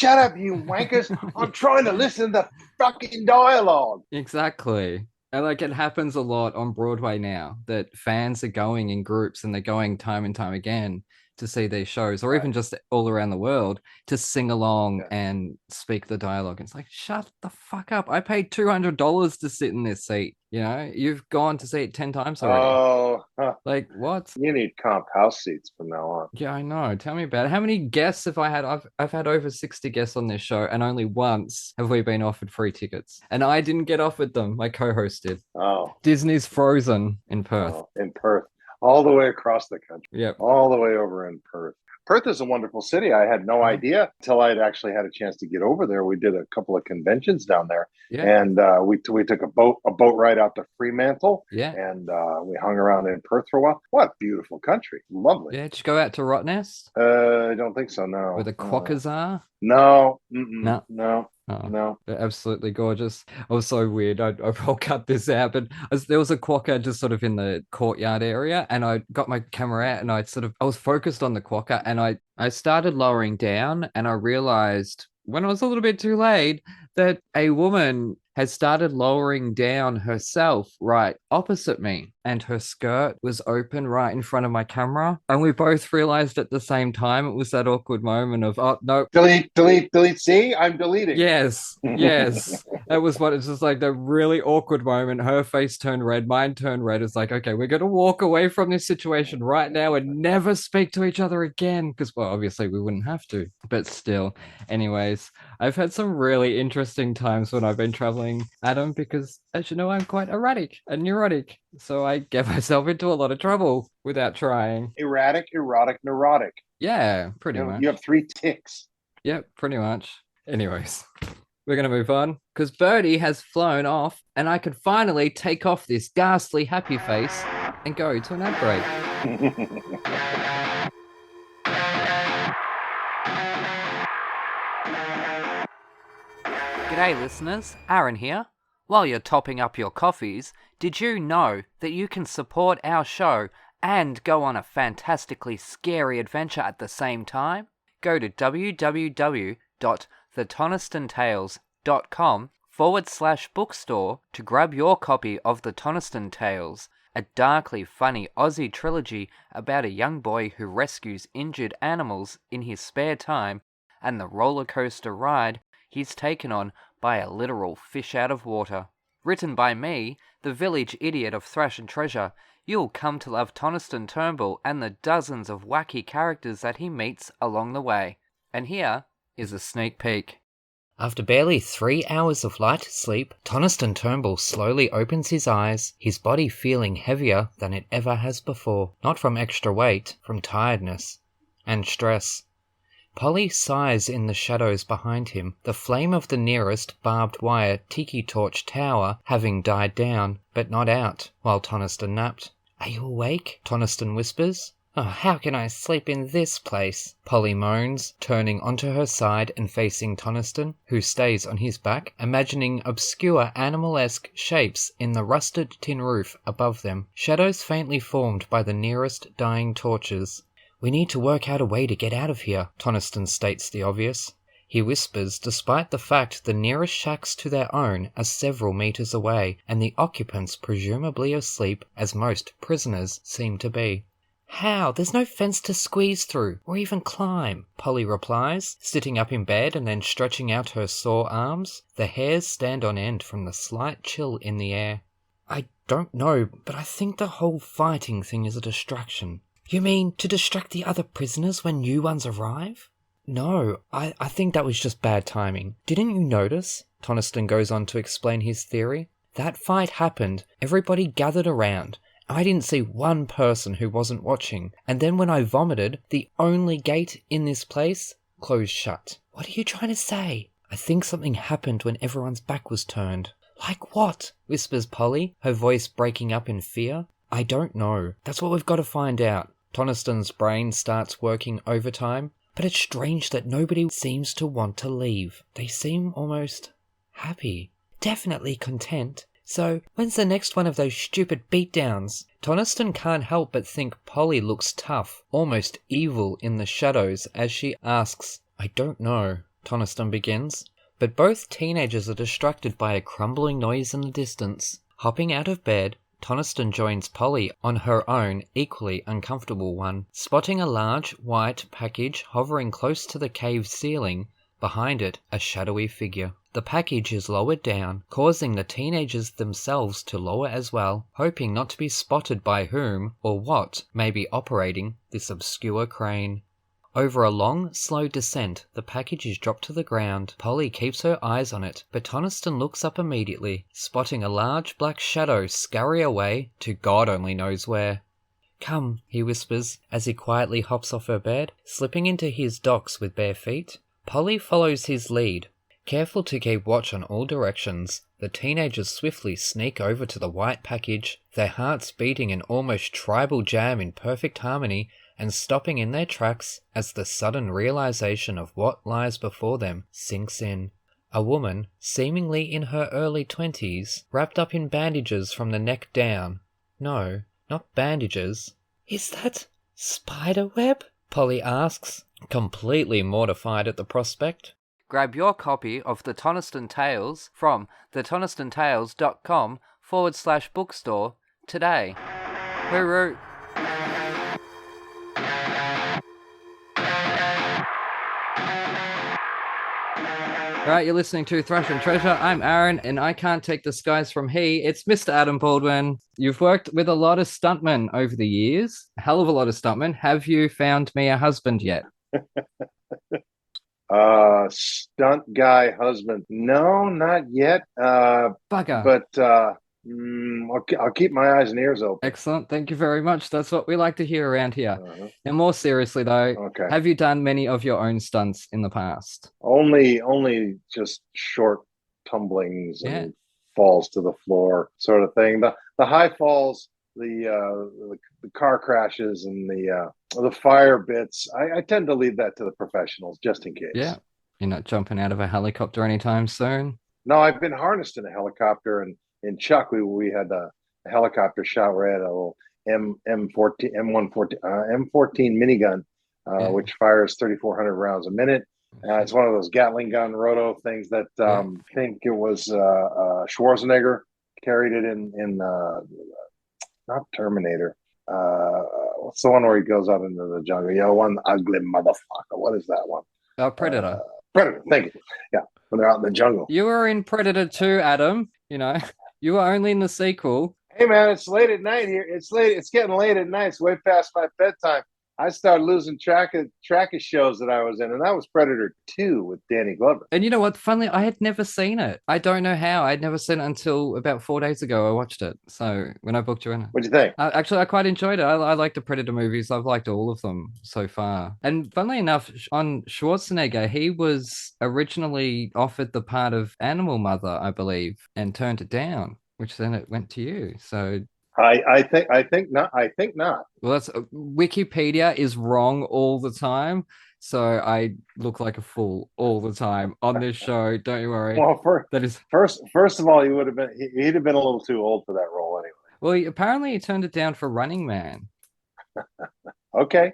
up, you wankers. I'm trying to listen to fucking dialogue. Exactly. And it happens a lot on Broadway now, that fans are going in groups, and they're going time and time again to see these shows, or even just all around the world, to sing along and speak the dialogue. It's like, shut the fuck up. I paid $200 to sit in this seat. You've gone to see it 10 times already. Like, what? You need comp house seats from now on. Yeah, I know. Tell me about it. How many guests have I had? I've had over 60 guests on this show, and only once have we been offered free tickets. And I didn't get offered them. My co-host did. Oh. Disney's Frozen in Perth. Oh, in Perth. All the way across the country. Yep. All the way over in Perth. Perth is a wonderful city. I had no idea until I'd actually had a chance to get over there. We did a couple of conventions down there. Yeah. And we took a boat ride out to Fremantle. Yeah. And we hung around in Perth for a while. What beautiful country. Lovely. Yeah. Did you go out to Rottnest? I don't think so, no. Where the quokkas are? No. No. Oh, no, they're absolutely gorgeous. I was so weird. I'll cut this out, but there was a quokka just sort of in the courtyard area, and I got my camera out, and I was focused on the quokka, and I started lowering down, and I realized when I was a little bit too late that a woman had started lowering down herself right opposite me, and her skirt was open right in front of my camera, and we both realized at the same time. It was that awkward moment of, oh no, delete. See, I'm deleting. Yes. It was what it's just like the really awkward moment. Her face turned red, mine turned red. It's like, okay, we're gonna walk away from this situation right now and never speak to each other again. Because, well, obviously we wouldn't have to, but still. Anyways, I've had some really interesting times when I've been traveling, Adam, because as you know, I'm quite erratic and neurotic. So I get myself into a lot of trouble without trying. Erratic, erotic, neurotic. Yeah, pretty much. You have 3 ticks. Yep, pretty much. Anyways, we're going to move on because Birdie has flown off and I can finally take off this ghastly happy face and go to an ad break. G'day listeners, Aaron here. While you're topping up your coffees, did you know that you can support our show and go on a fantastically scary adventure at the same time? Go to www.thetonistontales.com/bookstore to grab your copy of The Toniston Tales, a darkly funny Aussie trilogy about a young boy who rescues injured animals in his spare time and the roller coaster ride he's taken on by a literal fish out of water. Written by me, the village idiot of Thrash and Treasure, you'll come to love Toniston Turnbull and the dozens of wacky characters that he meets along the way. And here is a sneak peek. After barely 3 hours of light sleep, Toniston Turnbull slowly opens his eyes, his body feeling heavier than it ever has before. Not from extra weight, from tiredness and stress. Polly sighs in the shadows behind him, the flame of the nearest barbed wire tiki torch tower having died down, but not out, while Toniston napped. "Are you awake?" Toniston whispers. "Oh, how can I sleep in this place?" Polly moans, turning onto her side and facing Toniston, who stays on his back, imagining obscure animal-esque shapes in the rusted tin roof above them, shadows faintly formed by the nearest dying torches. "We need to work out a way to get out of here," Toniston states the obvious. He whispers despite the fact the nearest shacks to their own are several meters away and the occupants presumably asleep as most prisoners seem to be. "How? There's no fence to squeeze through or even climb," Polly replies, sitting up in bed and then stretching out her sore arms. The hairs stand on end from the slight chill in the air. "I don't know, but I think the whole fighting thing is a distraction." "You mean to distract the other prisoners when new ones arrive?" "No, I think that was just bad timing. Didn't you notice?" Toniston goes on to explain his theory. "That fight happened, everybody gathered around. I didn't see one person who wasn't watching, and then when I vomited, the only gate in this place closed shut." "What are you trying to say?" "I think something happened when everyone's back was turned." "Like what?" whispers Polly, her voice breaking up in fear. "I don't know. That's what we've got to find out." Toniston's brain starts working overtime. "But it's strange that nobody seems to want to leave. They seem almost happy. Definitely content. So, when's the next one of those stupid beatdowns?" Toniston can't help but think Polly looks tough, almost evil in the shadows as she asks. "I don't know," Toniston begins. But both teenagers are distracted by a crumbling noise in the distance. Hopping out of bed, Toniston joins Polly on her own, equally uncomfortable one, spotting a large, white package hovering close to the cave ceiling, behind it a shadowy figure. The package is lowered down, causing the teenagers themselves to lower as well, hoping not to be spotted by whom or what may be operating this obscure crane. Over a long, slow descent, the package is dropped to the ground. Polly keeps her eyes on it, but Toniston looks up immediately, spotting a large black shadow scurry away to God only knows where. "Come," he whispers, as he quietly hops off her bed, slipping into his docks with bare feet. Polly follows his lead. Careful to keep watch on all directions, the teenagers swiftly sneak over to the white package, their hearts beating an almost tribal jam in perfect harmony, and stopping in their tracks as the sudden realization of what lies before them sinks in. A woman, seemingly in her early 20s, wrapped up in bandages from the neck down. No, not bandages. "Is that spiderweb?" Polly asks, completely mortified at the prospect. Grab your copy of The Toniston Tales from thetonistontales.com/bookstore today. Hooroo! Right, you're listening to Thrash and Treasure. I'm Aaron, and I can't take the skies from he. It's Mr. Adam Baldwin. You've worked with a lot of stuntmen over the years, a hell of a lot of stuntmen. Have you found me a husband yet? Stunt guy husband. No, not yet. Bugger. But I'll keep my eyes and ears open. Excellent. Thank you very much. That's what we like to hear around here. And more seriously, though, Okay. have you done many of your own stunts in the past? Only just short tumblings and falls to the floor sort of thing. The high falls, the car crashes, and the fire bits. I tend to leave that to the professionals just in case. Yeah. You're not jumping out of a helicopter anytime soon? No, I've been harnessed in a helicopter, and in Chuck we had a helicopter shot where I had a little M14 minigun, which fires 3,400 rounds a minute. It's one of those Gatling gun roto things that I think it was Schwarzenegger carried it in not Terminator. What's the one where he goes out into the jungle? You know, one ugly motherfucker. What is that one? Predator. Predator. Thank you. Yeah, when they're out in the jungle. You were in Predator 2, Adam. You know, you were only in the sequel. Hey man, it's late at night here. It's late. It's getting late at night. It's way past my bedtime. I started losing track of shows that I was in, and that was Predator 2 with Danny Glover. And you know what? Funnily, I had never seen it. I don't know how. I'd never seen it until about 4 days ago. I watched it. So when I booked you in it. What'd you think? Actually, I quite enjoyed it. I like the Predator movies. I've liked all of them so far. And funnily enough, on Schwarzenegger, he was originally offered the part of Animal Mother, I believe, and turned it down, which then it went to you. So I think not. Well, that's Wikipedia is wrong all the time, so I look like a fool all the time on this show. Don't you worry. Well, first of all, he'd have been a little too old for that role anyway. Well, apparently he turned it down for Running Man. Okay.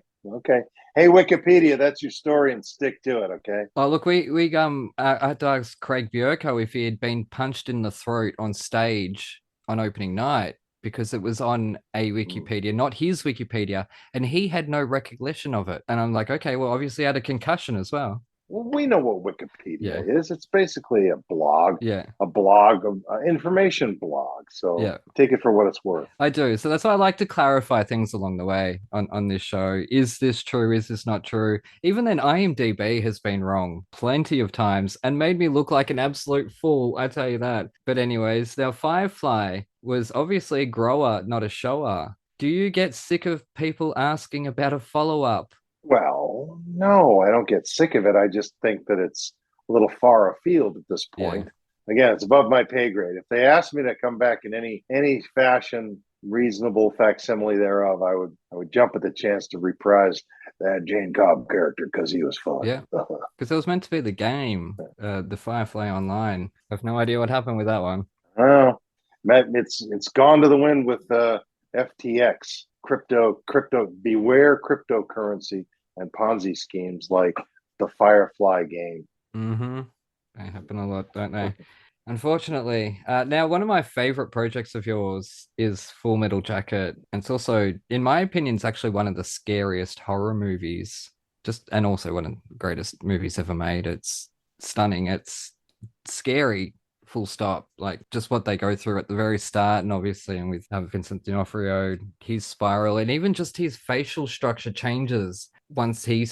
Hey, Wikipedia, that's your story, and stick to it. Okay. Oh, look, we I asked Craig Bierko if he had been punched in the throat on stage on opening night, because it was on a Wikipedia, not his Wikipedia, and he had no recollection of it. And I'm like, okay, well, obviously had a concussion as well. Well, we know what Wikipedia is. It's basically a blog. Yeah. A blog, information blog. So take it for what it's worth. I do. So that's why I like to clarify things along the way on this show. Is this true? Is this not true? Even then, IMDb has been wrong plenty of times and made me look like an absolute fool. I tell you that. But anyways, now Firefly was obviously a grower, not a shower. Do you get sick of people asking about a follow-up? Well, no, I don't get sick of it. I just think that it's a little far afield at this point. Yeah. Again, it's above my pay grade. If they asked me to come back in any fashion, reasonable facsimile thereof, I would jump at the chance to reprise that Jane Cobb character because he was fun. Yeah, because it was meant to be the game, the Firefly Online. I have no idea what happened with that one. Oh, it's gone to the wind with FTX. Crypto, beware cryptocurrency and Ponzi schemes like the Firefly game. Mm-hmm. They happen a lot, don't they? Unfortunately. Now, one of my favorite projects of yours is Full Metal Jacket. And it's also, in my opinion, it's actually one of the scariest horror movies, and also one of the greatest movies ever made. It's stunning. It's scary. Full stop. Like just what they go through at the very start, and obviously, and with Vincent D'Onofrio, his spiral, and even just his facial structure changes once he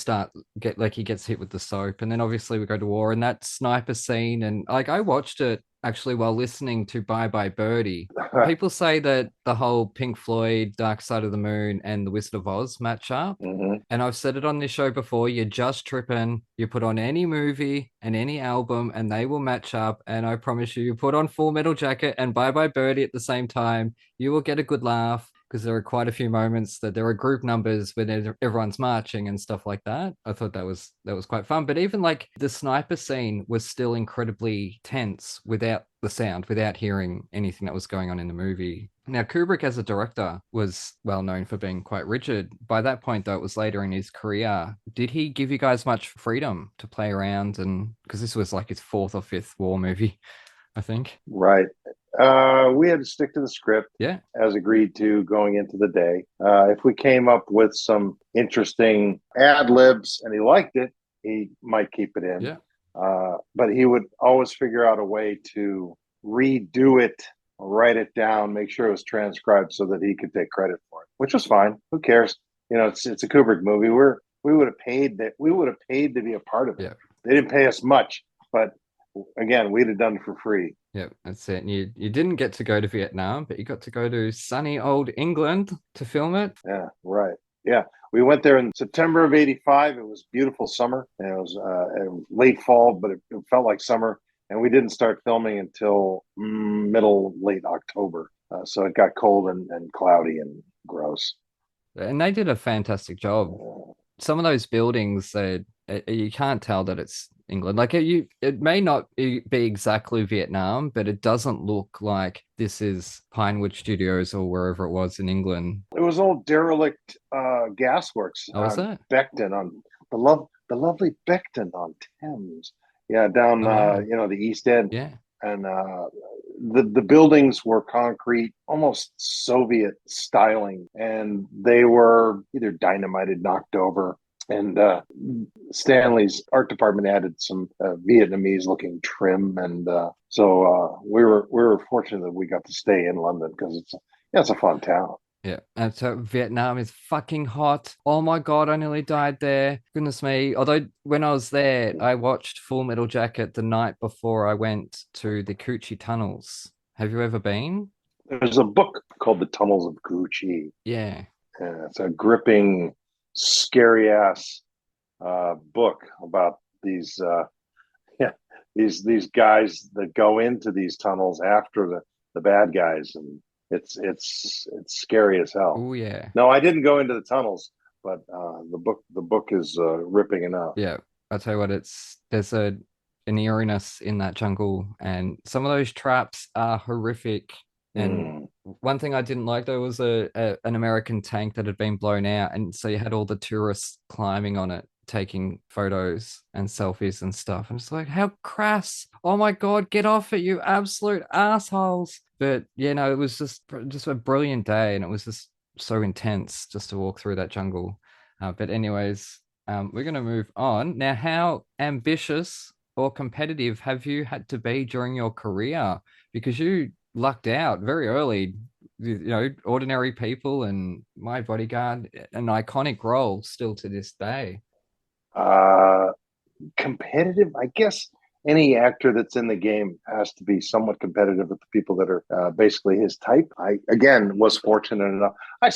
gets hit with the soap, and then obviously we go to war, and that sniper scene, and like I watched it actually while listening to Bye Birdie. People say that the whole Pink Floyd, Dark Side of the Moon, and The Wizard of Oz match up. Mm-hmm. And I've said it on this show before, you're just tripping. You put on any movie and any album and they will match up. And I promise you put on Full Metal Jacket and Bye Birdie at the same time, you will get a good laugh. Because there are quite a few moments that there are group numbers when everyone's marching and stuff like that. I thought that was quite fun. But even like the sniper scene was still incredibly tense without the sound, without hearing anything that was going on in the movie. Now, Kubrick as a director was well known for being quite rigid. By that point, though, it was later in his career. Did he give you guys much freedom to play around? And because this was like his 4th or 5th war movie, I think. Right. We had to stick to the script, as agreed to going into the day. If we came up with some interesting ad libs and he liked it, he might keep it in. Yeah. But he would always figure out a way to redo it, write it down, make sure it was transcribed so that he could take credit for it, which was fine. Who cares? It's a Kubrick movie. We would have paid to be a part of it. Yeah. They didn't pay us much, but again, we'd have done it for free. Yeah, that's it. And you didn't get to go to Vietnam, but you got to go to sunny old England to film it. Yeah, right. Yeah, we went there in September of '85. It was beautiful summer, and it was late fall, but it felt like summer. And we didn't start filming until late October. So it got cold and cloudy and gross. And they did a fantastic job. Some of those buildings, you can't tell that it's England. Like it may not be exactly Vietnam, but it doesn't look like this is Pinewood Studios or wherever it was in England. It was old derelict gasworks. Oh, was that? Beckton on the lovely Beckton on Thames. Yeah, down the East End. Yeah. And the buildings were concrete, almost Soviet styling, and they were either dynamited, knocked over. And Stanley's art department added some Vietnamese-looking trim, and so we were fortunate that we got to stay in London because it's a fun town. Yeah, and so Vietnam is fucking hot. Oh my God, I nearly died there. Goodness me. Although when I was there, I watched Full Metal Jacket the night before I went to the Coochie Tunnels. Have you ever been? There's a book called The Tunnels of Coochie. Yeah. It's a gripping, scary-ass book about these these guys that go into these tunnels after the bad guys, and it's scary as hell. Oh yeah. No, I didn't go into the tunnels, but the book is ripping enough. Yeah, I'll tell you what, there's an eeriness in that jungle, and some of those traps are horrific. And one thing I didn't like though was an American tank that had been blown out, and so you had all the tourists climbing on it, taking photos and selfies and stuff. And it's like, how crass! Oh my God, get off it, you absolute assholes! But it was just a brilliant day, and it was just so intense just to walk through that jungle. But anyways, we're gonna move on now. How ambitious or competitive have you had to be during your career? Because you lucked out very early. Ordinary people and My Bodyguard, an iconic role still to this day. Competitive, I guess. Any actor that's in the game has to be somewhat competitive with the people that are basically his type. I, again, was fortunate enough. I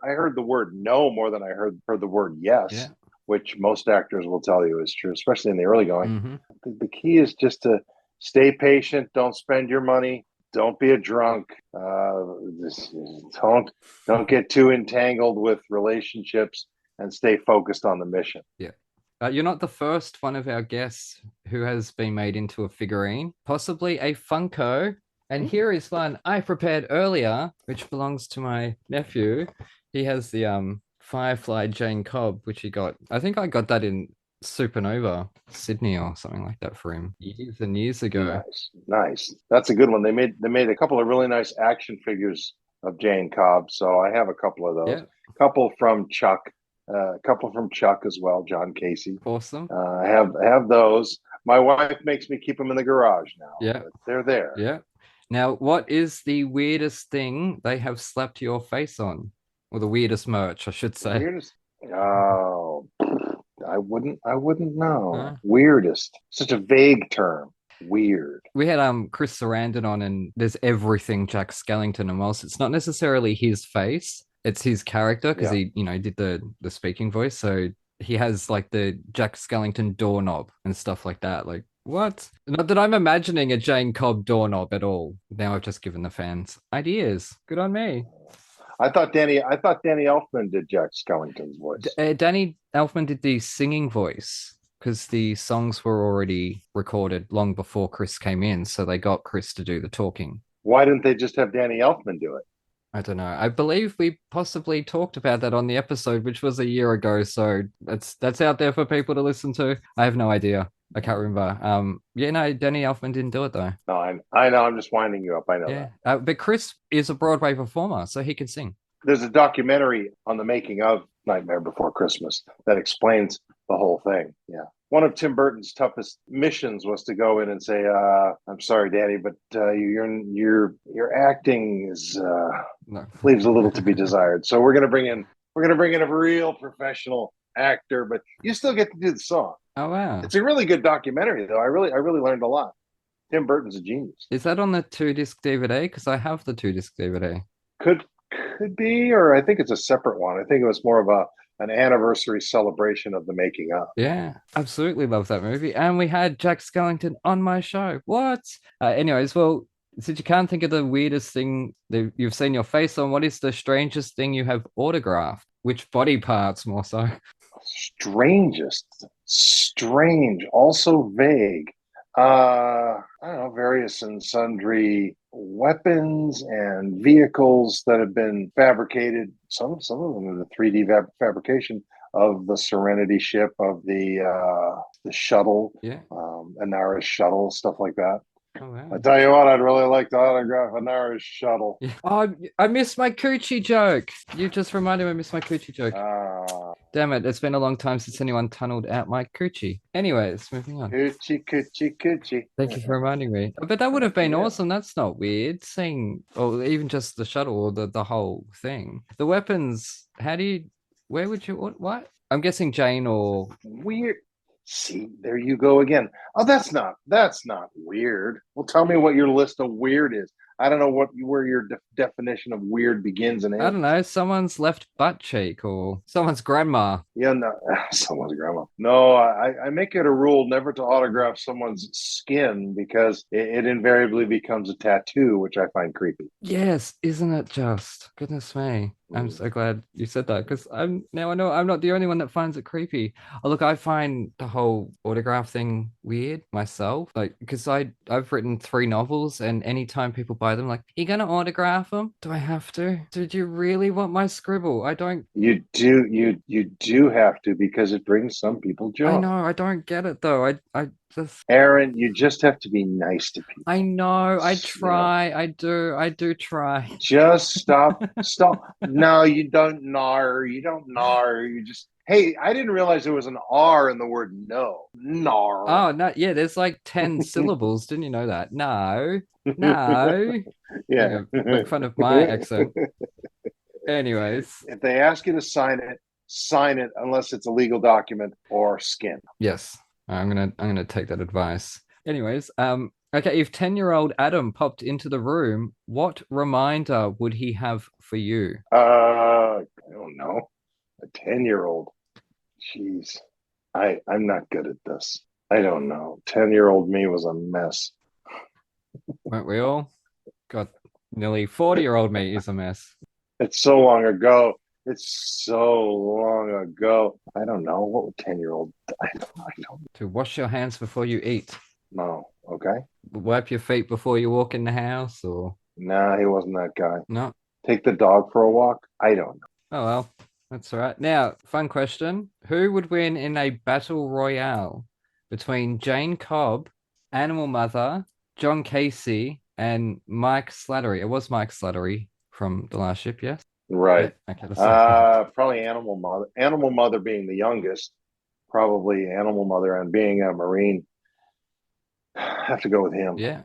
heard the word no more than I heard the word yes, which most actors will tell you is true, especially in the early going. Mm-hmm. The key is just to stay patient. Don't spend your money. Don't be a drunk. Don't get too entangled with relationships, and stay focused on the mission. Yeah. You're not the first one of our guests who has been made into a figurine, possibly a Funko. And here is one I prepared earlier, which belongs to my nephew. He has the Firefly Jane Cobb, which he got. I think I got that in Supernova, Sydney or something like that for him years and years ago. Nice. That's a good one. They made a couple of really nice action figures of Jane Cobb, so I have a couple of those. A couple from Chuck. A couple from Chuck as well, John Casey. Awesome. I have those. My wife makes me keep them in the garage now. Yeah, they're there. Yeah. Now, what is the weirdest thing they have slapped your face on, or the weirdest merch, I should say? Oh, I wouldn't know. Weirdest, such a vague term. Weird. We had Chris Sarandon on, and there's everything Jack Skellington, and whilst it's not necessarily his face, it's his character, because he did the speaking voice. So he has like the Jack Skellington doorknob and stuff like that. Like, what? Not that I'm imagining a Jane Cobb doorknob at all. Now I've just given the fans ideas. Good on me. I thought Danny Elfman did Jack Skellington's voice. Danny Elfman did the singing voice because the songs were already recorded long before Chris came in. So they got Chris to do the talking. Why didn't they just have Danny Elfman do it? I don't know. I believe we possibly talked about that on the episode, which was a year ago. So that's out there for people to listen to. I have no idea. I can't remember. Danny Elfman didn't do it though. No, I know. I'm just winding you up. I know that. But Chris is a Broadway performer, so he can sing. There's a documentary on the making of Nightmare Before Christmas that explains the whole thing. Yeah, one of Tim Burton's toughest missions was to go in and say, "I'm sorry, Daddy, but your acting is No. leaves a little to be desired. So we're gonna bring in a real professional actor, but you still get to do the song." Oh wow. It's a really good documentary, though. I really learned a lot. Tim Burton's a genius. Is that on the 2-disc DVD? Because I have the 2-disc DVD. Could be, or I think it's a separate one. I think it was more of an anniversary celebration of the making of. Yeah, absolutely love that movie. And we had Jack Skellington on my show. What? Anyways, well, since you can't think of the weirdest thing that you've seen your face on, what is the strangest thing you have autographed? Which body parts more so? Strangest, strange, also vague. I don't know, various and sundry weapons and vehicles that have been fabricated. Some of them in the 3D fabrication of the Serenity ship, of the shuttle, Anara's shuttle, stuff like that. Oh, wow. I tell you what, I'd really like to autograph Anara's shuttle. Yeah. Oh, I missed my coochie joke. You just reminded me I missed my coochie joke. Damn it, it's been a long time since anyone tunneled out my coochie. Anyways, moving on. Coochie. Thank you for reminding me. But that would have been awesome. That's not weird. Seeing, or even just the shuttle or the whole thing. The weapons, where would you, what? I'm guessing Jane or... Weird. See, there you go again. Oh, that's not weird. Well, tell me what your list of weird is. I don't know where your definition of weird begins and ends. I don't know. Someone's left butt cheek or someone's grandma. Yeah, no, someone's grandma. No, I make it a rule never to autograph someone's skin because it invariably becomes a tattoo, which I find creepy. Yes, isn't it just? Goodness me. I'm so glad you said that because I know I'm not the only one that finds it creepy. Oh, look, I find the whole autograph thing weird myself. Like, because I've written 3 novels, and anytime people buy them, like, you gonna autograph them? Do I have to? Did you really want my scribble? I don't. You do have to because it brings some people joy. I know. I don't get it though. I just. Aaron, you just have to be nice to people. I know. I try. Yeah. I do try. Just stop. No, you don't gnar. You don't gnar. You just. Hey, I didn't realize there was an R in the word no. Gnar. Oh no, yeah. There's like 10 syllables. Didn't you know that? No. Yeah. Make fun of my accent. Anyways, if they ask you to sign it unless it's a legal document or skin. Yes, I'm gonna take that advice. Anyways, okay, if 10-year-old Adam popped into the room, what reminder would he have for you? I don't know. A 10-year-old. Jeez, I'm not good at this. I don't know. 10-year-old me was a mess. Weren't we all? God, nearly 40-year-old me is a mess. It's so long ago. I don't know. What would 10-year-old? I don't. To wash your hands before you eat. No. Okay. Wipe your feet before you walk in the house, or? Nah, he wasn't that guy. No. Take the dog for a walk. I don't know. Oh well, that's all right. Now, fun question: who would win in a battle royale between Jane Cobb, Animal Mother, John Casey, and Mike Slattery? It was Mike Slattery from The Last Ship, yes? Right. Yeah. Okay, probably Animal Mother. Animal Mother being the youngest, probably Animal Mother, and being a Marine, have to go with him. Yeah.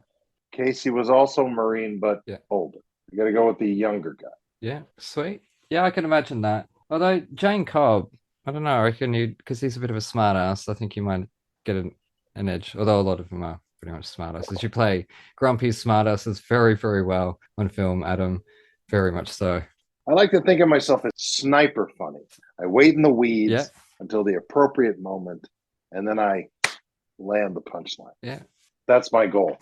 Casey was also Marine, but older. You got to go with the younger guy. Yeah, sweet. Yeah, I can imagine that. Although Jane Cobb, I don't know, I reckon because he's a bit of a smart ass, I think he might get an edge. Although a lot of them are pretty much smart asses. You play grumpy smart asses very, very well on film, Adam. Very much so. I like to think of myself as sniper funny. I wait in the weeds until the appropriate moment, and then I land the punchline. Yeah. That's my goal.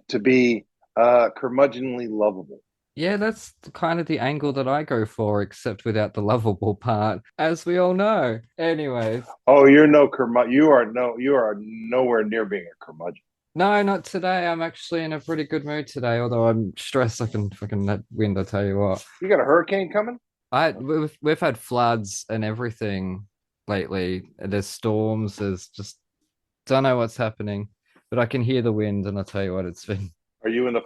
To be curmudgeonly lovable. Yeah, that's kind of the angle that I go for, except without the lovable part, as we all know. Anyways. Oh, you're no curmudgeon. You are nowhere near being a curmudgeon. No, not today. I'm actually in a pretty good mood today, although I'm stressed like fucking that wind, I tell you what. You got a hurricane coming? We've had floods and everything lately. There's storms, there's just don't know what's happening. But I can hear the wind, and I'll tell you what, it's been. Are you in a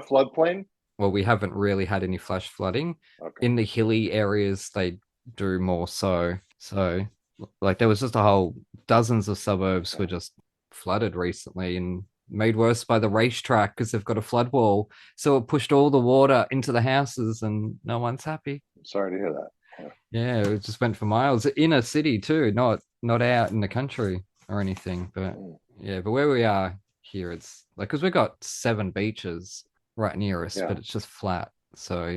floodplain? Well, we haven't really had any flash flooding. Okay. In the hilly areas, they do more so. So Like there was just a whole dozens of suburbs were just flooded recently and made worse by the racetrack because they've got a flood wall. So it pushed all the water into the houses and no one's happy. Sorry to hear that. Yeah, it just went for miles in a city too, not out in the country or anything. But yeah, but where we are here, it's like because we've got 7 beaches right near us, but it's just flat. So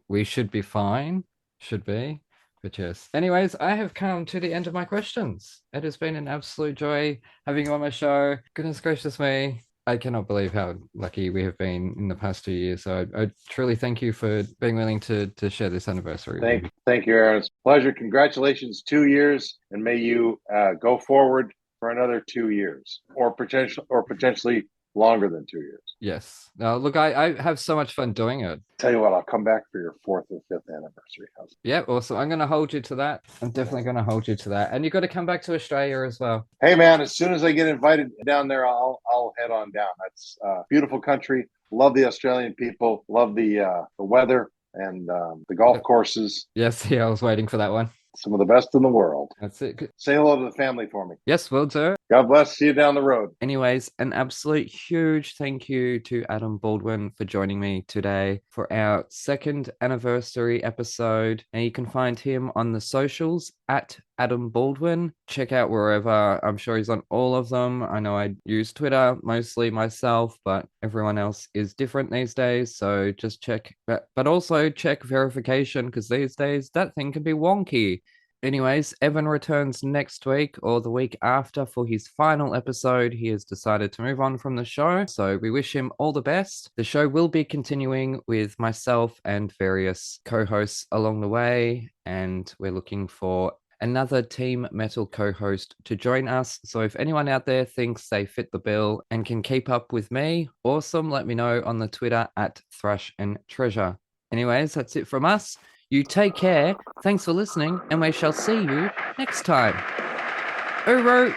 we should be fine. Should be. But yes. Anyways, I have come to the end of my questions. It has been an absolute joy having you on my show. Goodness gracious me. I cannot believe how lucky we have been in the past 2 years. So I truly thank you for being willing to share this anniversary. Thank you, Aaron. It's a pleasure. Congratulations, 2 years, and may you go forward for another 2 years, or potentially longer than 2 years. Yes. Now, look, I have so much fun doing it. Tell you what, I'll come back for your 4th or 5th anniversary. Yeah, awesome. I'm going to hold you to that. I'm definitely going to hold you to that. And you've got to come back to Australia as well. Hey, man, as soon as I get invited down there, I'll head on down. That's a beautiful country. Love the Australian people. Love the weather and the golf courses. Yes, yeah, I was waiting for that one. Some of the best in the world. That's it. Say hello to the family for me. Yes, will do. God bless. See you down the road. Anyways, an absolute huge thank you to Adam Baldwin for joining me today for our 2nd anniversary episode. And you can find him on the socials at Adam Baldwin. Check out wherever. I'm sure he's on all of them. I know I use Twitter mostly myself, but everyone else is different these days. So just check, but also check verification because these days that thing can be wonky. Anyways, Evan returns next week or the week after for his final episode. He has decided to move on from the show, so we wish him all the best. The show will be continuing with myself and various co-hosts along the way, and we're looking for another Team Metal co-host to join us. So if anyone out there thinks they fit the bill and can keep up with me, awesome. Let me know on the Twitter at thrashntreasure. Anyways, that's it from us. You take care, thanks for listening, and we shall see you next time. Uru!